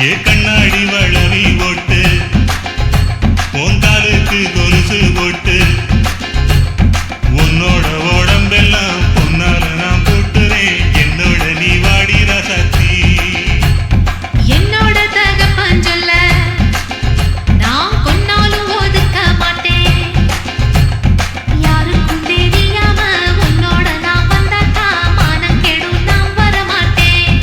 S1: ஏ கண்ணாடி வளவி ஓட்டு பொங்காலுக்கு கொலுசு போட்டு உன்னோட உடம்பெல்லாம் பொன்னால நான் போட்டுறேன் என்னோட நீ வாடி ரசத்தி
S2: என்னோட தகப்பன் சொல்ல நான் கொன்னாலும் ஒதுக்க மாட்டேன் யாருக்கும் தெரியாம உன்னோட நான் வந்தாக்கா மானம் கெடும் நான் வர மாட்டேன்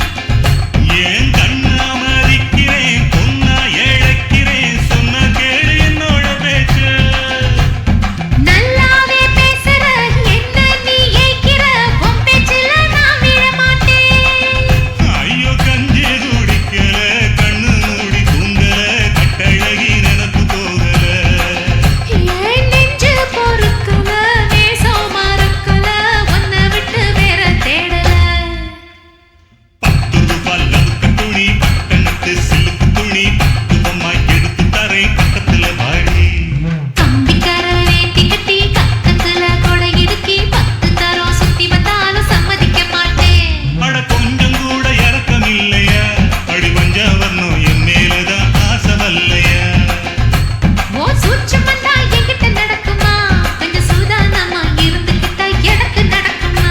S1: ஏன் கண்ணா மறிக்கிறேன் பொண்ணா இழைக்கிறேன் சொன்ன கேடு என்னோட பேச்சு
S2: நல்லாவே பேசுற என்ன நீ ஏய்க்கிற உன் பேச்சுல நான் விழ மாட்டேன்
S1: ஐயோ கஞ்சி குடிக்கல கண்ணு மூடி தூங்கல கட்டழகி நினப்பு போகல
S2: ஏன் நெஞ்சு பொறுக்கல நேசம் மறக்கல உன்னை விட்டு வேற தேடல
S1: பல்லவுக்கு துணி பட்டணத்து சிலுக்கு துணி பக்குவமா எடுத்து தரேன் பக்கத்துல வாடி
S2: கம்பிக்கர வேட்டி கட்டி கக்கத்துல கொட இடுக்கி 10 தரம் சுத்தி வந்தாலும் சம்மதிக்க மாட்டேன்
S1: அட கொஞ்சம் கூட இறக்கம் இல்லையா அடி பஞ்சவர்ணம் என் மேலதான் ஆசை வல்லையா
S2: ஓ சூட்சமந்தா என்கிட்ட நடக்குமா கொஞ்சம் சூதானமா இருந்துகிட்டா எனக்கு நடக்குமா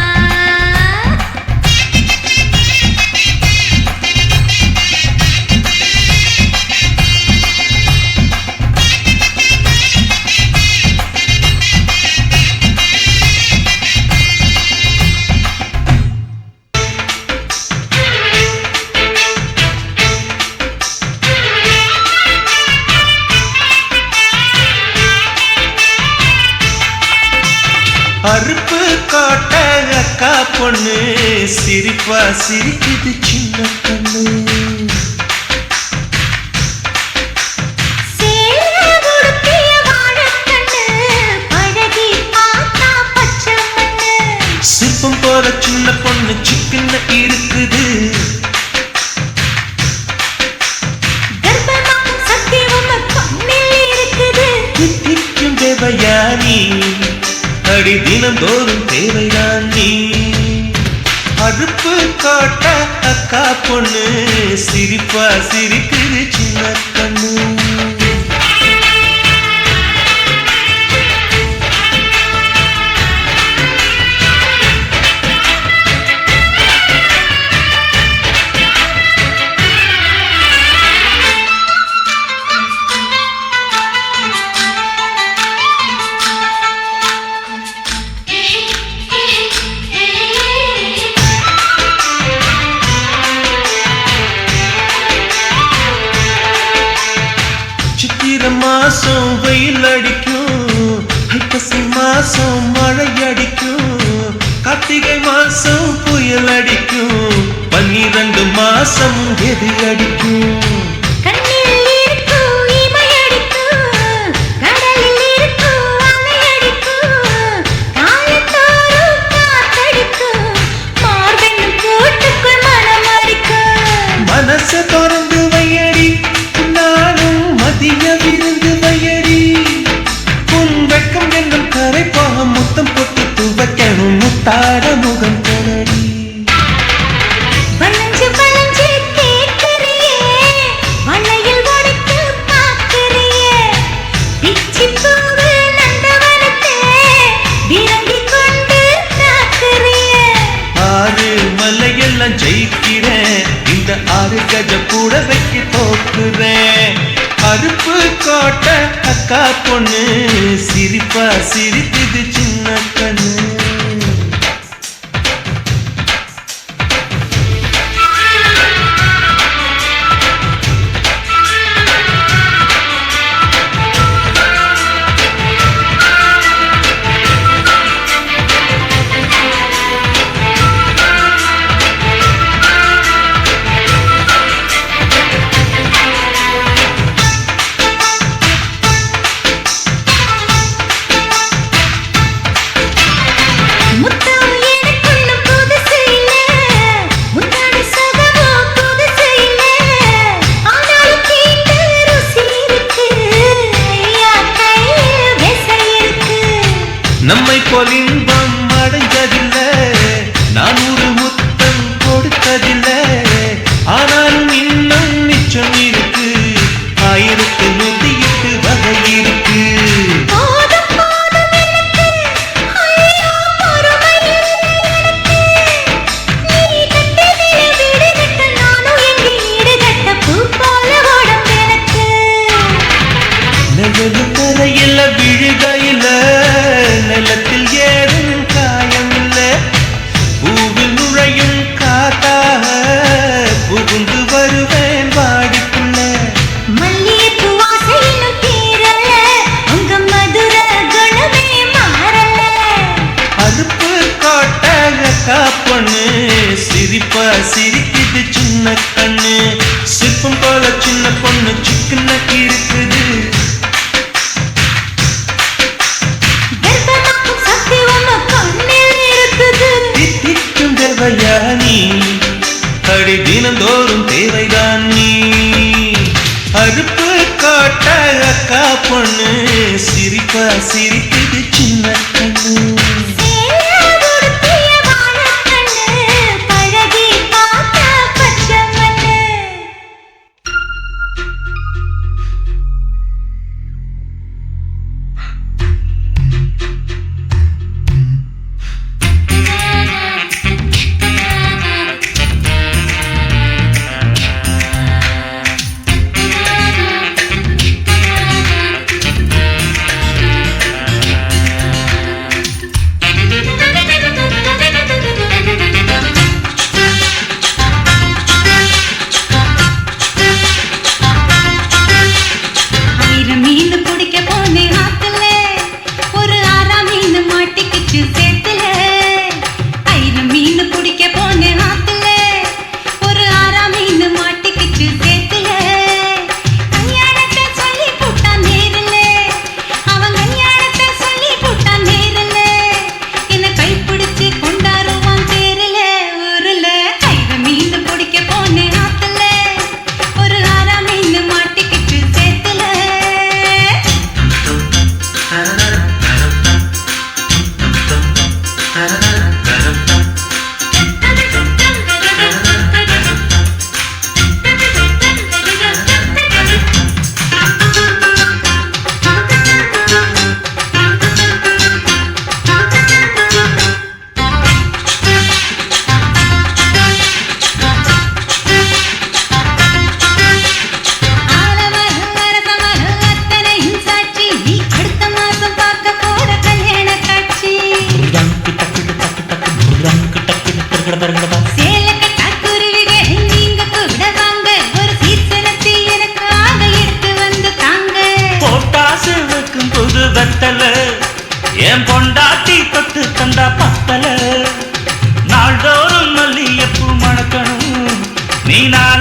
S1: அறுப்பு காட்ட அக்கா பொண்ணு சிரிப்பா சிரிக்குது சின்ன கண்ணு
S2: சேல உடுத்திய வாழைக்கண்ணு பழகி பார்த்தா பச்சை மண்ணு
S1: சிற்பம் போல சின்ன பொண்ணு சிக்கன இருக்குது
S2: கர்ப்பமாக்கும் சக்தி உங்க கண்ணில் இருக்குது
S1: தித்திக்கும் தேவையானி அடி தினந்தோறும் தேவைதான் நீ அறுப்பு காட்ட அக்கா பொண்ணு சிரிப்பா சிரிக்குது சின்ன கண்ணு மாசம் வெயில் அடிக்கும் ஐப்பசி மாசம் மழை அடிக்கும் கார்த்திகை சுவாசம் எது அடிக்கும்
S2: கண்ணில் இருக்கும் இமை அடிக்கும், கடலில் இருக்கும் அலை அடிக்கும், காலத்தோறும் காத்தடிக்கும், மார்பென்னும் கூட்டுக்குள் மனம் அடிக்கும்.
S1: மனச திறந்து வையடி நானும் மதிய விருந்து வையடி உன் வெட்கம் என்னும் கரைப்பாக முத்தம் போட்டு துவைக்கணும் முத்தாட முகம் கொடடி
S2: வளைஞ்சு வளைஞ்சு கேட்கிறியே, வளையல் உடைத்து பார்க்கிறியே, பிச்சிப் பூவு நந்தவனத்தே விரங்கிக் கொண்டு தாக்குறியே.
S1: ஆறு மலையெல்லாம் ஜெயிக்கிறேன் இந்த 6 கஜ கூட வைக்க தோக்குறேன் அருப்பு கோட்டை அக்கா பொண்ணு சிரிப்பா சிரிக்குது சின்ன கண்ணு
S2: முத்தம் எனக்குள்ளும் புதுசு இல்ல, முத்தாடி சுகமும் புதுசு இல்ல, ஆனாலும் கேட்டு ருசி இருக்கு, ஐயா கையில் விசை இருக்கு.
S1: நம்மை போல் இன்பம் அடைஞ்சதில்ல நான் ஒரு முத்தம் கொடுத்ததில்ல ஆனாலும் இன்னும் மிச்சம் இருக்கு 1108 வகை இருக்கு
S2: போதும் போதும் எனக்கு, ஐயோ பொறுமை இல்லை எனக்கு. நீ கட்டதிலே வீடு கட்ட நானும் எங்கே ஈடு கட்ட பூ போல உடம்பு எனக்கு.
S1: நிழலு கரையில விழுகையில நிலத்தில் ஏறும் காயம் இல்ல பூவில் நுழையும் காத்தாக புகுந்து வருவேன் வாடிக்குள்ள
S2: மல்லிகைப்பூ வாசை இன்னும் தீரல, உங்க மதுர குணமே மாறல.
S1: அருப்பு கோட்டை அக்கா பொண்ணு சிரிப்பா சிரிக்குது சின்ன கண்ணு சிற்பம் போல சின்ன பொண்ணு சிக்கனக்கு இருக்குது
S2: கர்ப்பமாக்கும் சக்தி உங்க கண்ணில் இருக்குது.
S1: தித்திக்கும் தேவையானி அடி தினந்தோறும் தேவைதான் நீ அருப்பு கோட்டை அக்கா பொண்ணு சிரிப்பா சிரிக்குது சின்ன கண்ணு
S2: சேலை உடுத்திய வாழைக்கண்ணு, பழகி பார்த்த பச்சை மண்ணு. ஆயிரம் மீன் பிடிக்க போனேன் ஆத்துல, ஒரு 6ஆம் மீன் மாட்டிக்கிச்சு சேத்துல. ஆயிரம் மீன் பிடிக்க போனேன் ஆத்துல, ஒரு 6ஆம் மீன் மாட்டிக்கிச்சு சேத்துல. கல்யாணத்தை சொல்லி போட்டான் நேரில், அவன் கல்யாணத்தை சொல்லி போட்டான் நேரில், என்னை கைப்பிடிச்சு கொண்டாடுவான் தேரில் ஊருல. ஆயிரம் மீன் பிடிக்க போனேன் ஆத்துல, ஒரு 6ஆம் மீன் மாட்டிக்கிச்சு சேத்துல. ஆலமரம் அரசமரம் அத்தனையும் சாட்சி, நீ அடுத்த மாசம் பார்க்க போற கல்யாண காட்சி. சேலை கட்டா குருவிகள் நீங்க கூட வாங்க, ஒரு சீர்திருத்தி எனக்காக எடுத்து வந்து தாங்க.
S3: போட்டாசு வைக்கும் புது வெத்தல என் பொண்டாட்டி தொட்டு தந்தா பத்தல நாள்தோறும் மல்லிகைப்பூ மணக்கணும் நீ நான்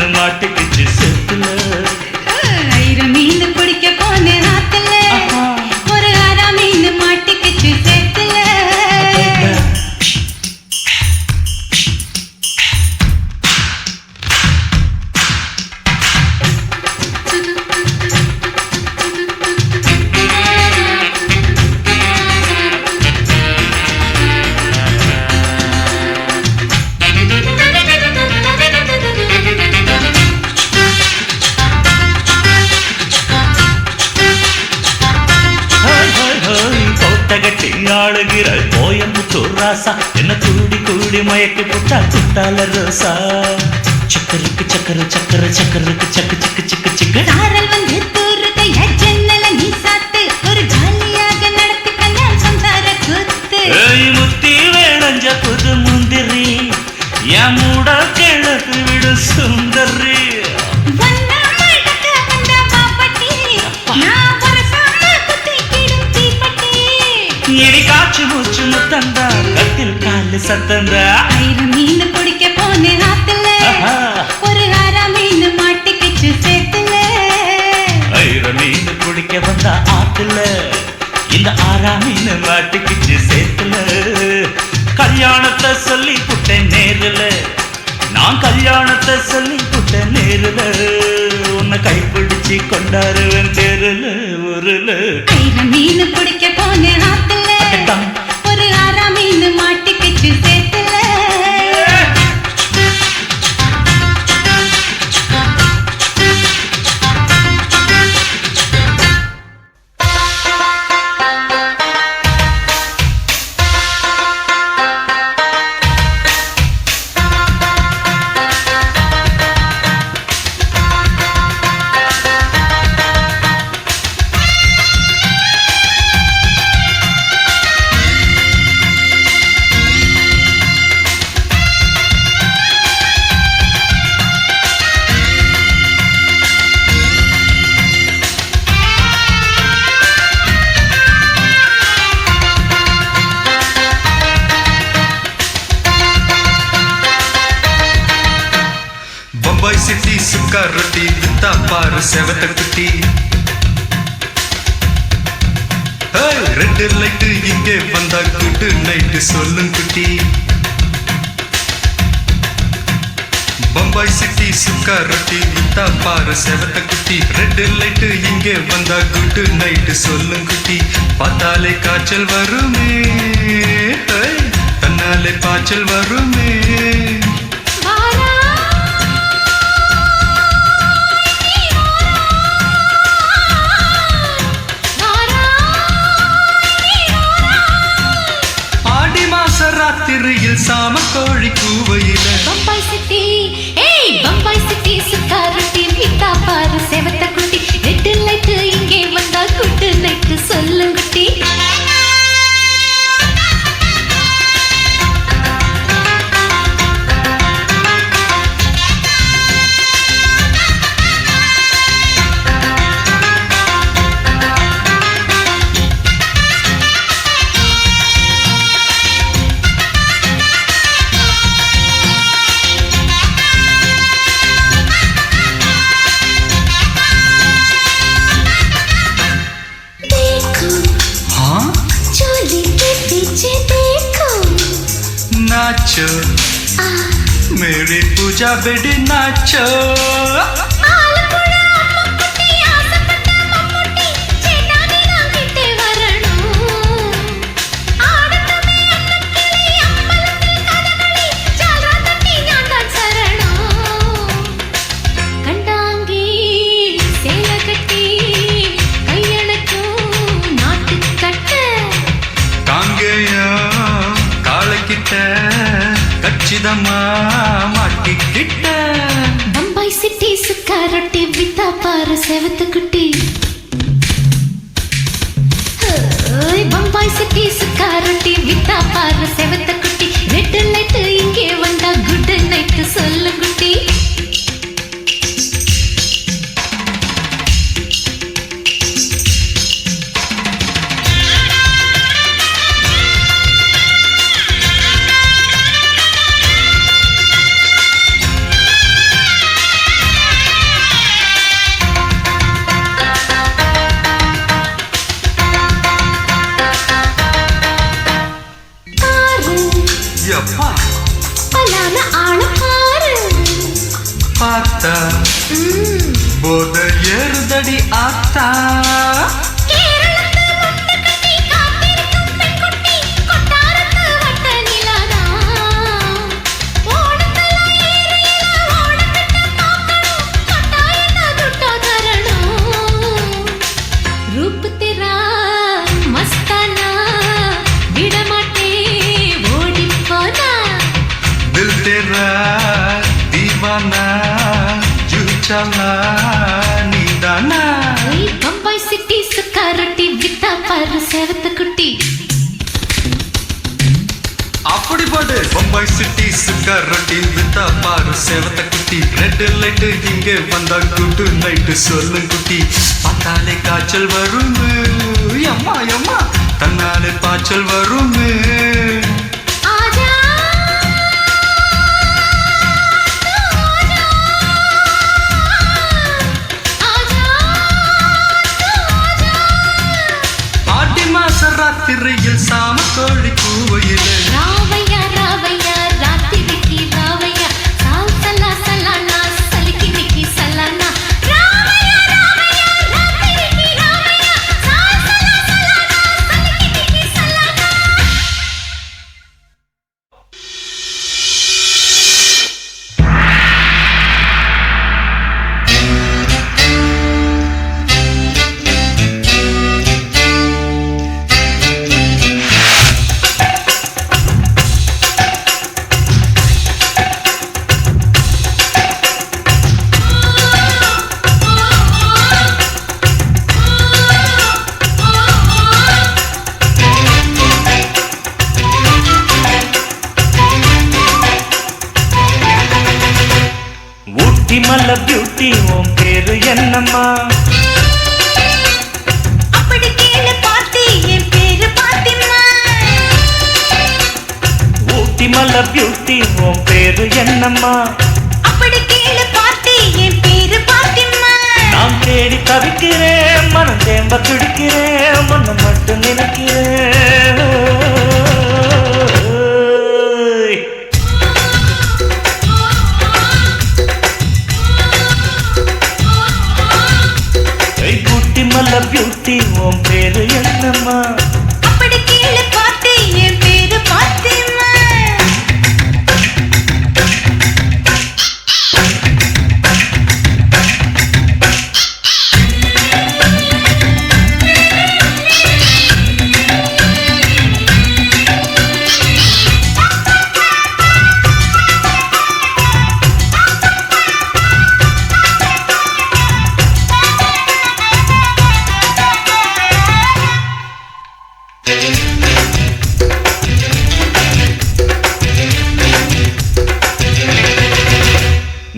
S3: மீன் மாட்டுக்குச்சு செத்துல
S2: ஆயிரம் மீன் பிடிக்க போன ஆத்துல ஒரு அரை மீன் மாட்டிக்கிச்சு சேத்துல
S3: கோட்டகட்டி ஆளுகிற கோயம்புத்தூர் ராசா என்ன கூடி கூடி மயக்கி புட்டா குட்டால ரோசா சக்கருக்கு சக்கர சக்கர சக்கருக்கு சக்கு சிக்கு சிக்கு சிக்கு
S2: சாரல் வந்து தூருது ஜன்னல நீ சாத்து ஒரு ஜாலியாக நடத்தி கல்யாணம் சம்சார கூத்து
S3: முத்தி வேணஞ்ச புது முந்திரி என் மூட கிழக்கு விடு சுந்தரி இனி காற்று மூச்சு முத்தந்தா கத்தில் காலு சத்தந்தா
S2: ஆயிரம் மீன் பிடிக்க போன ஆத்துல ஒரு அரை மீன் மாட்டிக்கிச்சு சேத்துல
S3: ஆயிரம் மீன் பிடிக்க வந்த ஆத்துல இந்த ஆறாம் மீன் மாட்டிக்கிச்சு சேத்துல கல்யாணத்தை சொல்லி புட்டேன் நேருல நான் கல்யாணத்தை சொல்லி புட்டேன் நேருல உன்னை கைப்பிடிச்சு கொண்டாருவேன் தெருல ஊருல
S2: ஆயிரம் மீன் பிடிக்க போன ஆத்துல ஒரு அரை மீன் மாட்டிக்கிச்சு சேத்துல
S1: பம்பாய் சிட்டி சுக்கா ரொட்டி வித்தா பாரு செவத்த குட்டி ரெட் லைட்டு இங்கே வந்தா குட் நைட்டு சொல்லும் குட்டி பம்பாய் சிட்டி சுக்கா ரொட்டி வித்தா பாரு செவத்த குட்டி ரெட் லைட்டு இங்கே வந்தா குட் நைட்டு சொல்லும் குட்டி பார்த்தாலே காய்ச்சல் வருமே தன்னாலே பாய்ச்சல் வருமே ராத்திரியில் சாம கோழி கூவையில
S2: பம்பாய் சிட்டி பம்பாய் சிட்டி சுக்கா ரொட்டி வித்தா பாரு செவத்த குட்டி ரெட் லைட் இங்கே வந்தா குட் நைட் சொல்லும் குட்டி
S1: नाचो मेरी पूजा बेटी नाचो கச்சிதமா மாட்டிக்கிட்ட
S2: பம்பாய் சிட்டி சுக்கா ரொட்டி வித்தா பாரு செவத்த குட்டி பம்பாய் சிட்டி சுக்கா ரொட்டி வித்தா பாரு செவத்த குட்டி ரெட் லைட் இங்கே வந்தா குட் நைட் சொல்லு குட்டி
S1: போத ஏறுதடி ஆத்தா
S2: கேரளத்து முட்டுக்கட்டி காத்திருக்கும் பெண்குட்டி கொட்டாரத்து வட்ட நிலாதான் ஓடத்துல ஏறியில ஓடப்பட்ட பார்க்கணும் கட்டாயன துட்டா தரணும் रूप तेरा मस्ताना विडमाटे ओडी पोना
S1: दिल तेरा दीवाना जुचाला नीदाना
S2: ओई बम्बई सिटी सुकारटी विता पर सेवत कुटी
S1: அப்படி பாடு பம்பாய் சிட்டி சுக்கா ரொட்டி வித்தா பாரு சேவத்த குட்டி ரெட் லைட் இங்கே வந்தா குட்டு நைட்டு சொல்லு குட்டி பார்த்தாலே காய்ச்சல் வரும் அம்மா அம்மா தன்னாலே பாய்ச்சல் வரும்
S2: आजा आजा
S1: ஆடி மாச ராத்திரியில் சாம கோழி கூவையில
S2: रावैया रावैया रात्रि की रावैया साल सला सलाना सलकी निकी सलाना रावैया रावैया रात्रि की रावैया साल सला सलाना सलकी निकी सलाना
S3: ஊட்டி மல்ல பியூட்டி உன் பேரு என்னம்மா
S2: அப்படி கேளு பாட்டி என் பேரு பாத்திமா
S3: ஊட்டி மல்ல பியூட்டி உன் பேரு என்னம்மா
S2: அப்படி கேளு பாட்டி என் பேரு பாத்திமா
S3: நான் தேடி தவிக்கிறேன் மனம் தேம்ப துடிக்கிறேன் மனம் மட்டும் நினைக்கிறேன் ஊட்டி மல்ல பியூட்டி உன் பேரு என்னம்மா
S2: அப்படி கேளு பாட்டி என் பேரு பாத்திமா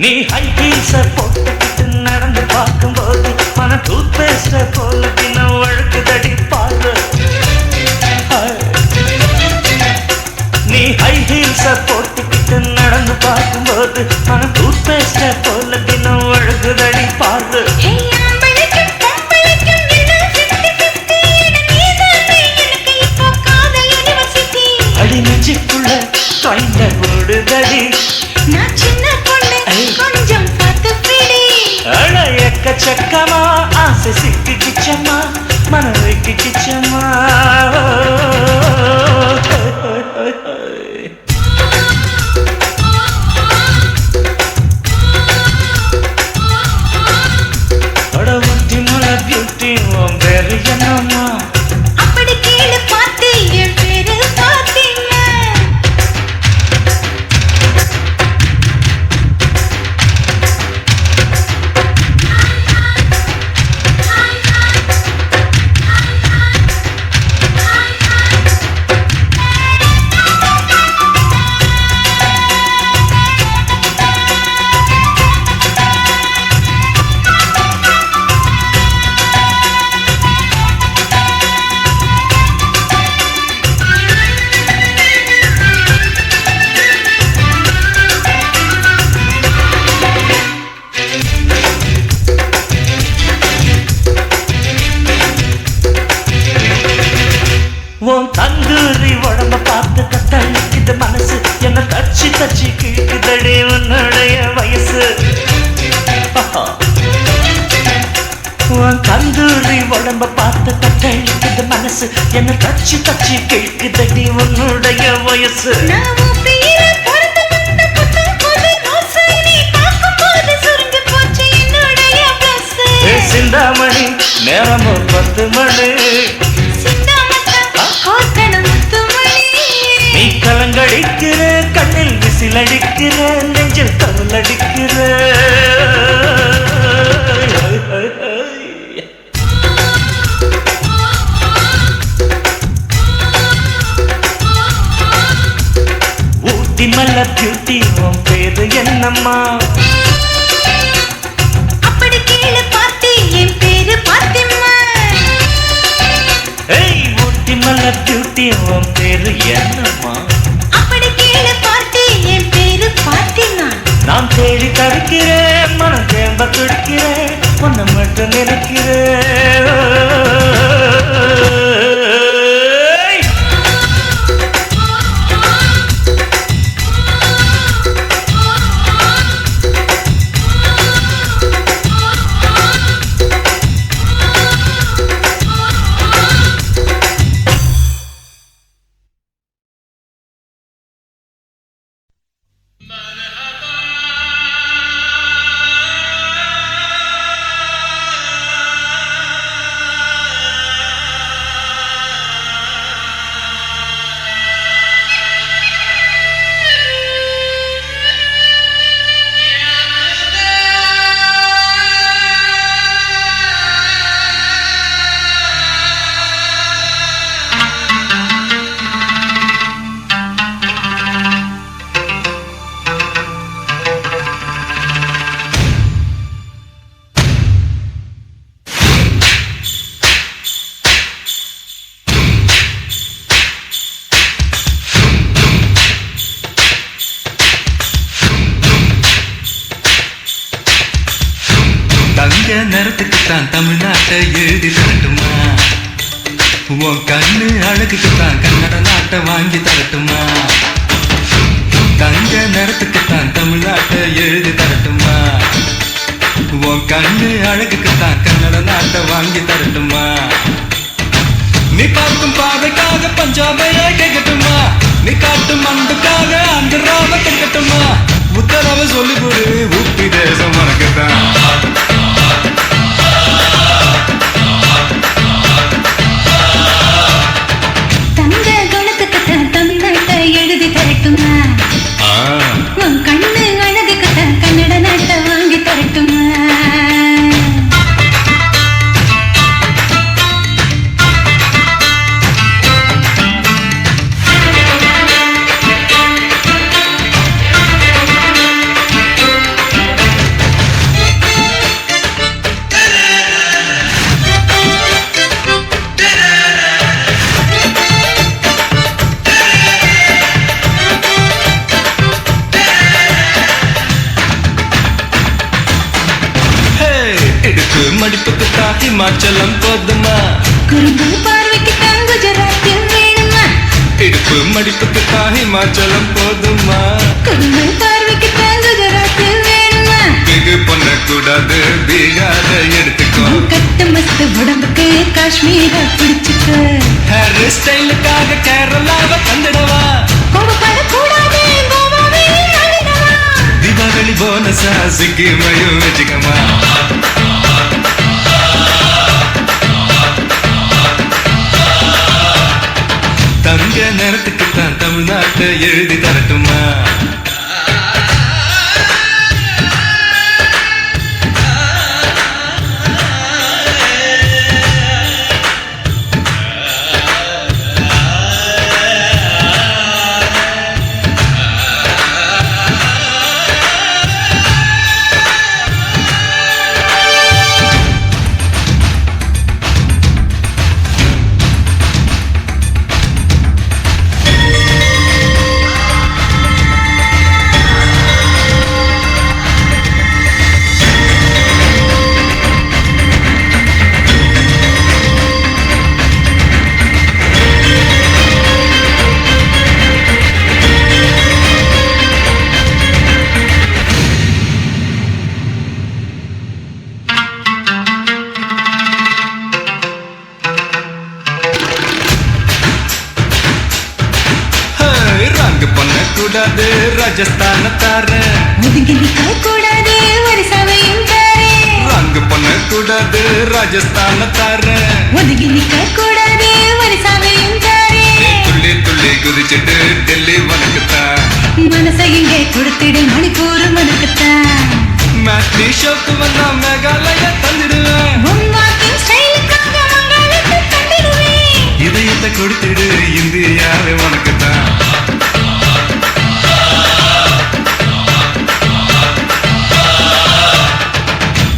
S3: நீ ஹை ஹீல்ஸ போட்டுக்கிட்டு நடந்து பார்க்கும்போது மன டூத் பேஸ்ட போல பின்ன வழக்கு தடி பாரு நீ ஹை ஹீல்ஸ போட்டுக்கிட்டு நடந்து பார்க்கும்போது மன டூத் பேஸ்ட போல பின்ன வழக்கு தடி பாரு அடி நெஞ்சுக்குள்ள ட்ரைன்ல ஓடுதடி
S2: நான் சின்ன பொண்ணு கொஞ்சம் பார்த்து பிடி
S3: அட எக்கச்சக்கமா ஆசை சிக்கு கிச்சம்மா மனதைக்கு கிச்சம்மா அட ஊட்டி மலை பியூட்டி உன் பேரு என்னம்மா
S2: அப்படி கேளு பாட்டி என் பேரு பாத்திமா
S3: உன் தந்தூரி உடம்ப பார்த்து தட்டழிக்குது மனசு என்ன தச்சு தச்சு கேட்குதடி உன்னுடைய வயசு
S2: நான் உன் பெயரை பொறுத்து வந்த புத்தம் புது ரோசை நீ பார்க்கும்போது சுருங்கி போச்சு என்னுடைய blouse.
S3: சிந்தாமணி நேரம் ஒரு 10 மணி
S2: சிந்தாமத்தா கோர்க்கணும் முத்துமணி.
S3: நீ கலங்கடிக்கிற கண்ணில் விசில் அடிக்கிற நெஞ்சில் தவல் அடிக்கிற ஊட்டி மல்ல பியூட்டி உன் பேரு என்னம்மா
S2: அப்படி கீழே பார்த்து என் பேரு பாத்திமா.
S3: ஏய் ஊட்டி மல்ல பியூட்டி உன் பேரு என்னம்மா
S2: அப்படி கீழே பார்த்து என் பேரு பாத்திமா.
S3: நான் தேடி தடுக்கிறேன் மனம் தேம்ப துடிக்கிறேன் உன்னை மட்டும் நினைக்கிறேன்
S1: தங்க நேரத்துக்குத்தான் தமிழ்நாட்டை எழுதி தரட்டுமா உன் கண்ணு அழகுக்குத்தான் கன்னட நாட்டை வாங்கி தரட்டுமா தங்க நேரத்துக்குத்தான் தமிழ்நாட்டை எழுதி தரட்டுமா உன் கண்ணு அழகுக்குத்தான் கன்னட நாட்டை வாங்கி தரட்டுமா நீ பார்க்கும் பாதைக்காக பஞ்சாபையா கேட்கட்டுமா நீ காட்டும் அன்புக்காக ஆந்திராவ கேட்கட்டுமா உத்தரவை சொல்லி கொடு உப்பி தேசம் உனக்குத்தான்
S2: தங்க குணத்துக்குத்தான் தமிழ்நாட்டை எழுதி தரட்டுமா உன் கண்ணு அழகுக்குத்தான் கன்னட நாட்டை வாங்கி தரட்டுமா.
S1: மடிப்புக்குத்தான் ஹிமாச்சலம் போதுமா
S2: குறும்பு பார்வைக்குத்தான் குஜராத்தில் வேணுமா.
S1: இடுப்பு மடிப்புக்குத்தான் ஹிமாச்சலம் போதுமா
S2: குறும்பு பார்வைக்குத்தான் குஜராத்தில் வேணுமா.
S1: பிகு பண்ணக்கூடாது பீகார எடுத்துக்கோ
S2: கட்டு மஸ்து உடம்புக்கு காஷ்மீர பிடிச்சுக்க.
S1: ஹேர் ஸ்டைலுக்காக கேரளாவை தந்துடவா
S2: கோபப்படக்கூடாது கோவாவே ஆடிடவா.
S1: தீபாவளி போனஸா சிக்கிமையும் வச்சுக்கமா தங்க நேரத்துக்குத்தான் தமிழ்நாட்டை எழுதி தரட்டுமா கூடாது ராஜஸ்தானத்தார
S2: ஒதுங்கி நிக்க கூடாது ஒரு சபையும் தாரே
S1: அங்கு பண்ண கூடாது ராஜஸ்தானத்தார
S2: ஒதுங்கி நிக்க கூடாது ஒரு சபையும் தாரே
S1: துள்ளி துள்ளி குதிச்சுட்டு டெல்லி வனக்குத்தான்
S2: மனசை இங்கே கொடுத்திடு மணிப்பூர் மனுக்குத்தான்
S1: மேட்னி ஷோக்கு வந்தா மேகாலய தந்துடுவேன்
S2: உன் வாக்கின் ஸ்டைலுக்காக மங்களத்தை தந்திடுவேன்
S1: இதயத்தை கொடுத்துடு இந்தியாவே உனக்குத்தான்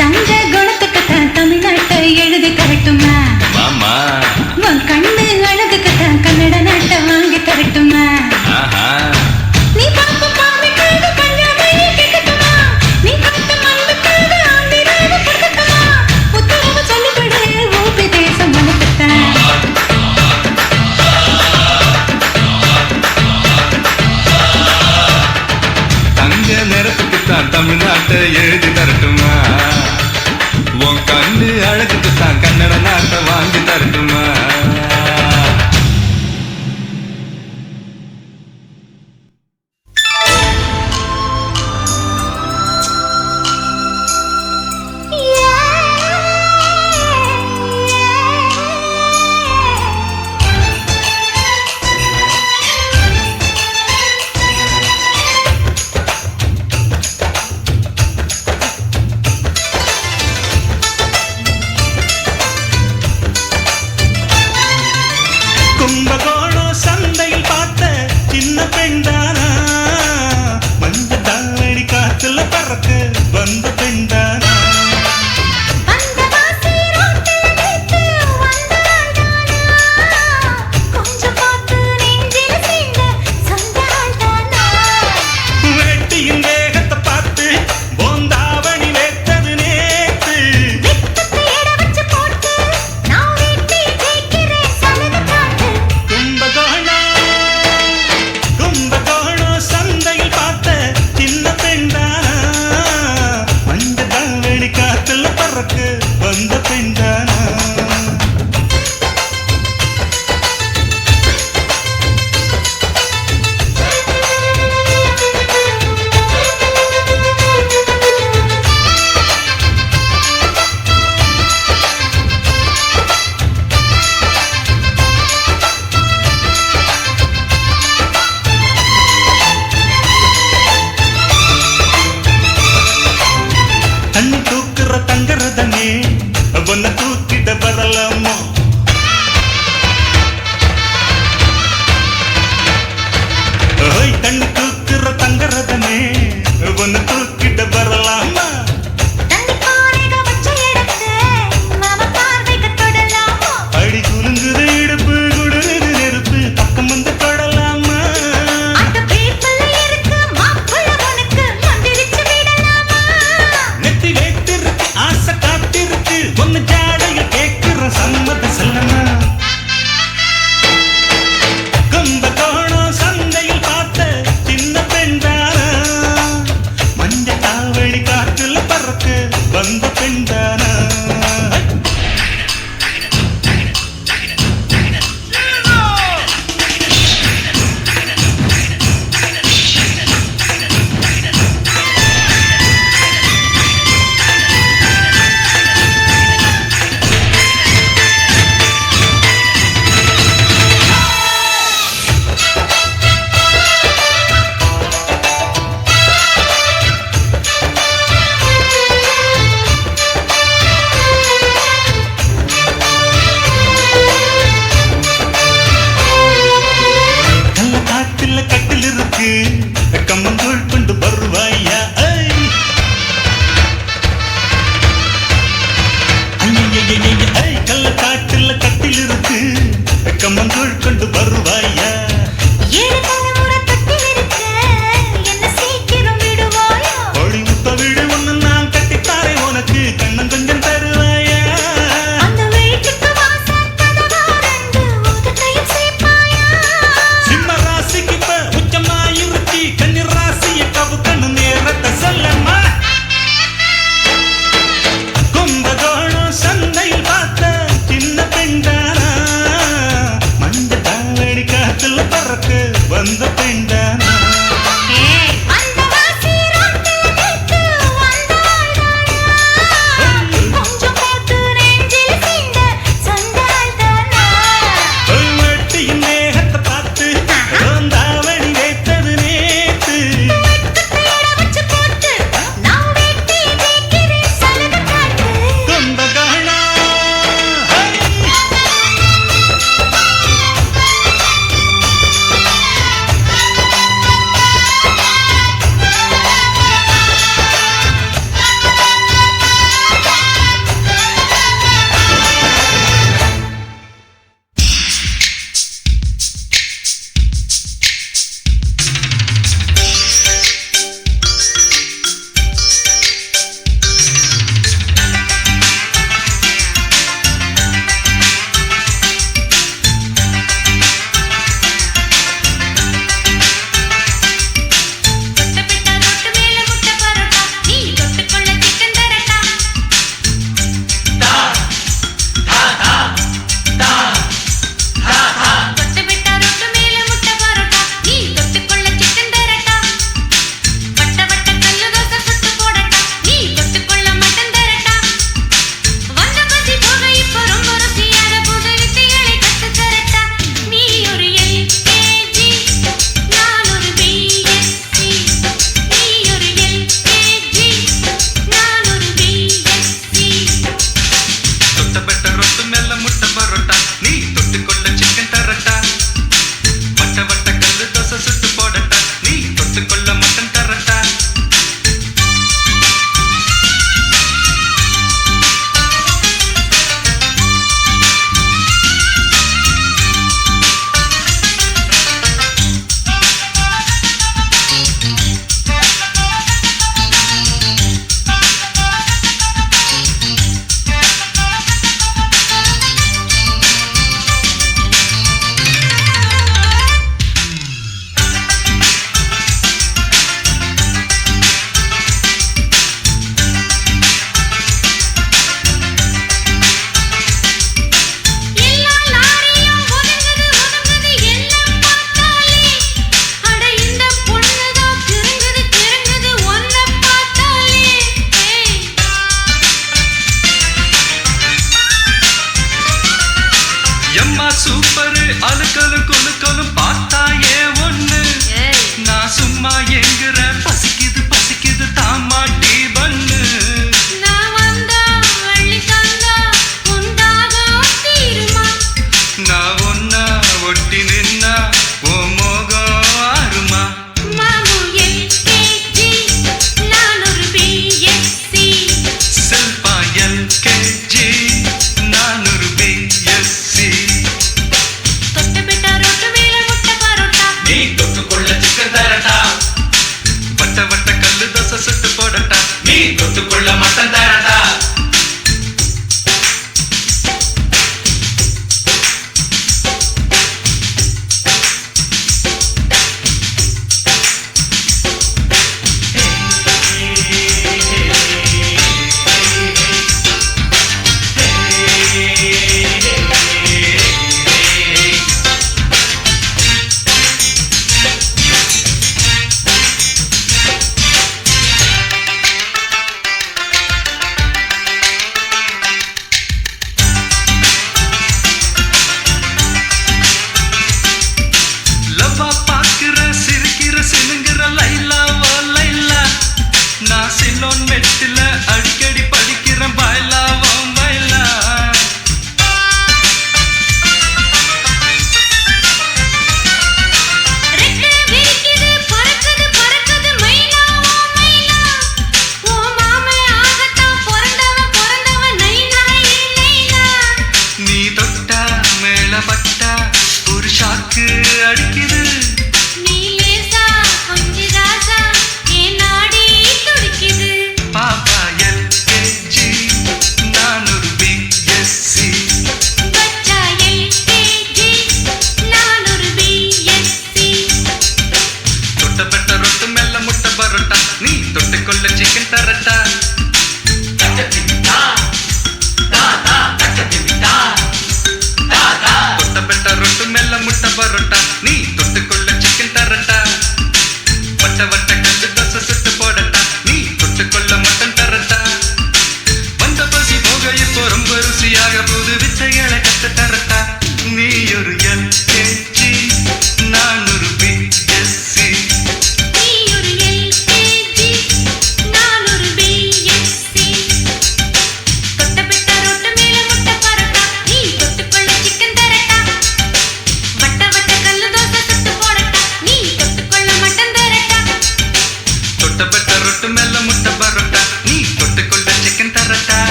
S2: தங்க குணத்துக்குத்தான் தமிழ்நாட்டை எழுதி தரட்டுமா
S1: மாமா
S2: உன் கண்ணு அழகுக்குத்தான் கன்னட நாட்டை வாங்கி தரட்டுமா
S1: ஆஹா
S2: நீ பார்க்கும் பார்வைக்காக பஞ்சாபையை கேட்கட்டுமா நீ காட்டு மண்ணுக்காக ஆந்திராவை கொடுக்கட்டுமா உத்தரவு சொல்லிவிடு ஊபி தேசம் உனக்குத்தான்
S1: தங்க நிறத்துக்குத்தான் தமிழ்நாட்டை எழுதி தரட்டுமா உன் கண்ணு அழகுக்குத்தான் கன்னட நாட்டை வாங்கி தரட்டுமா
S3: கும்பகோணம் சந்தையில் பார்த்த சின்ன பெண்தானா மஞ்ச தாவடி காத்துல பறக்க வந்த பெண்தானா
S2: அந்த வாசி ரோட்டில் வைத்து வந்தாள்தானா கொஞ்சம் பார்த்து நெஞ்சில் சேர்ந்த சொந்தாள்தானா
S3: வேட்டியின் வேகத்தை பார்த்து போந்தாவணி வேத்தது நேத்து
S2: வெட்டத்தை எட வச்சு போட்டு நான் வெட்டி ஜெயிக்கிறேன் சலது காட்டு
S3: கும்பகோணம் சந்தையில் பார்த்த சின்ன பெண்தானா மஞ்ச தாவடி காத்துல பறக்க வந்த பெண்தானா தண்ணி தூக்குற தங்கறதனே ஒன்ன தூக்கிட்ட வரலாமோ ஓய் தண்ணி தூக்குற தங்கறதனே ஒன்ன தூக்கிட்ட வரலாமா
S2: தண்ணி பானைக வச்ச எடுத்து மாமா பார்வைக்கு தொடலாமோ
S3: அடி குலுங்குது இடுப்பு குடுகுது நெருப்பு பக்கம் வந்து தொடலாமா
S2: அந்த பேப்பல்ல இருக்கு மாப்புள்ள உனக்கு மந்திரிச்சு விடலாமா
S3: நெத்தி வைத்திருக்கு ஆசை காத்திருக்கு ஒன்னு ஜாடையில் கேட்கிற சம்மத செல்லமா கும்பகோணம் சந்தையில் பார்த்த சின்ன பெண்தானா மஞ்ச தாவணி காற்றுல பறக்க வந்த பெண்தானா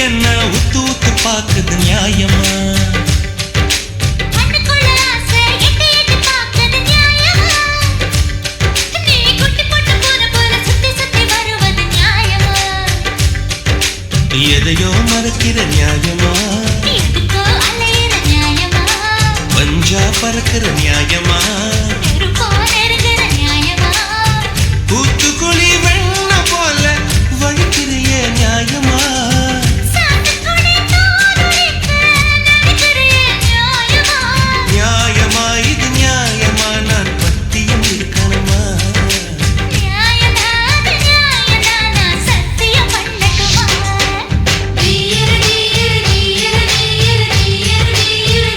S3: என்ன உத்து உத்து பாக்குது நியாயமா
S2: கண்ணுக்குள்ள ஆசை எட்டி எட்டி பார்க்குது நியாயமா? நீ குட்டி போட்ட பூனை போல சுத்தி சுத்தி வருவது நியாயமா?
S3: எதையோ மறக்கிற நியாயமா
S2: எதுக்கோ அலையிற நியாயமா?
S3: பஞ்சா பறக்கிற நியாயமா
S2: நெருப்போ நெருங்குற நியாயமா?
S3: ஊத்துக்குழி வெண்ண போல வழிக்கிறிய நியாயமா
S2: சாத்துக்குடி தோலுரிக்க நினைக்கிறியே நியாயமா?
S3: நியாயமா இது நியாயமா நான் பத்தியம் இருக்கணுமா
S2: நியாயமா, அது நியாயமா, நான் சத்தியம் பண்ணட்டுமா? நீயிரு நீயிரு நீயிரு நீயிரு நீயிரு நீயிரு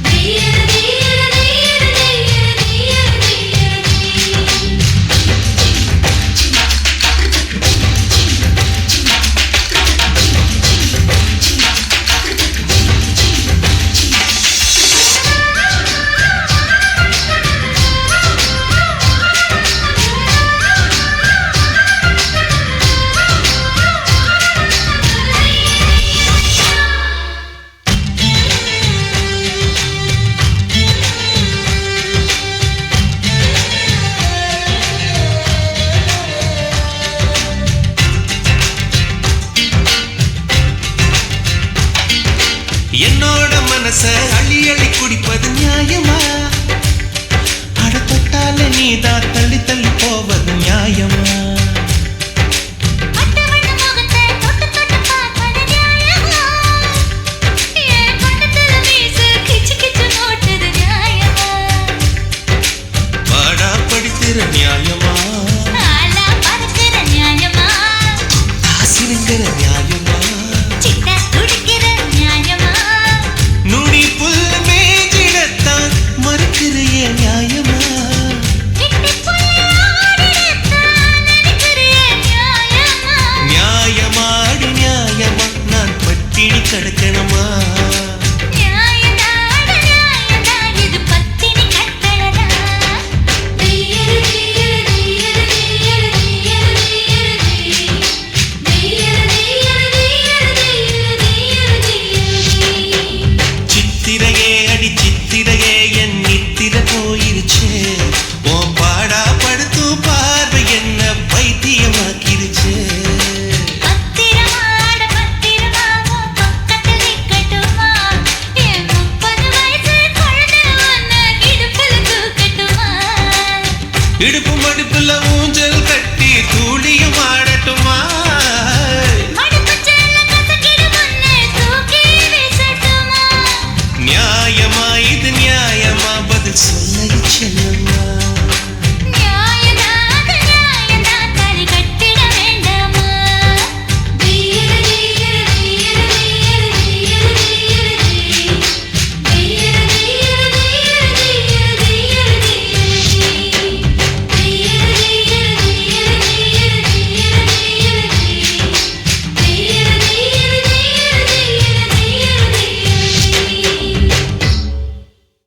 S2: நீயிரு நீயிரு நீயிரு
S3: என்னோட மனச அள்ளி அள்ளி குடிப்பது நியாயமா அட தொட்டால நீதான் தள்ளி தள்ளி போவது நியாயமா
S2: அட்டவண முகத்தை தொட்டு தொட்டு பார்ப்பது நியாயமா? என் கண்ணத்துல வீசு கிச்சு கிச்சு நோட்டுது நியாயமா?
S3: பாடா படித்திர நியாயமா
S2: ஆளா பறக்கிற நியாயமா?
S3: காசிருங்கிற நியாயமா
S2: சிட்டா துடிக்கிற நியாயமா?
S3: நுனி புல் மேஞ்சிடத்தான் மறுக்கிறிய நியாயமா
S2: கிட்டி புள்ள ஆடிடத்தான் நினைக்கிறியே நியாயமா?
S3: நியாயமாடி நியாயமா நான் பட்டினி கிடக்கணுமா
S2: நியாயம்தான நியாயம்தா, இது பத்தினி கட்டழகா? நீயிரு நீயிரு நீயிரு நீயிரு நீயிரு நீயிரு நீயிரு நீயிரு நீயிரு
S3: சித்திரையே அடி சித்திரையே என் நித்திர போயிருச்சே உன் பாடா படுத்தும் பார்வை என்ன பைத்தியமாக்கிருச்சே
S2: பத்திரமாட பத்திரமாவோ பக்கத்தில் நிக்கட்டுமா? என் 30 வயசு குழந்தை உன்னை இடுப்புல தூக்கட்டுமா?
S3: இடுப்பு மடுப்புல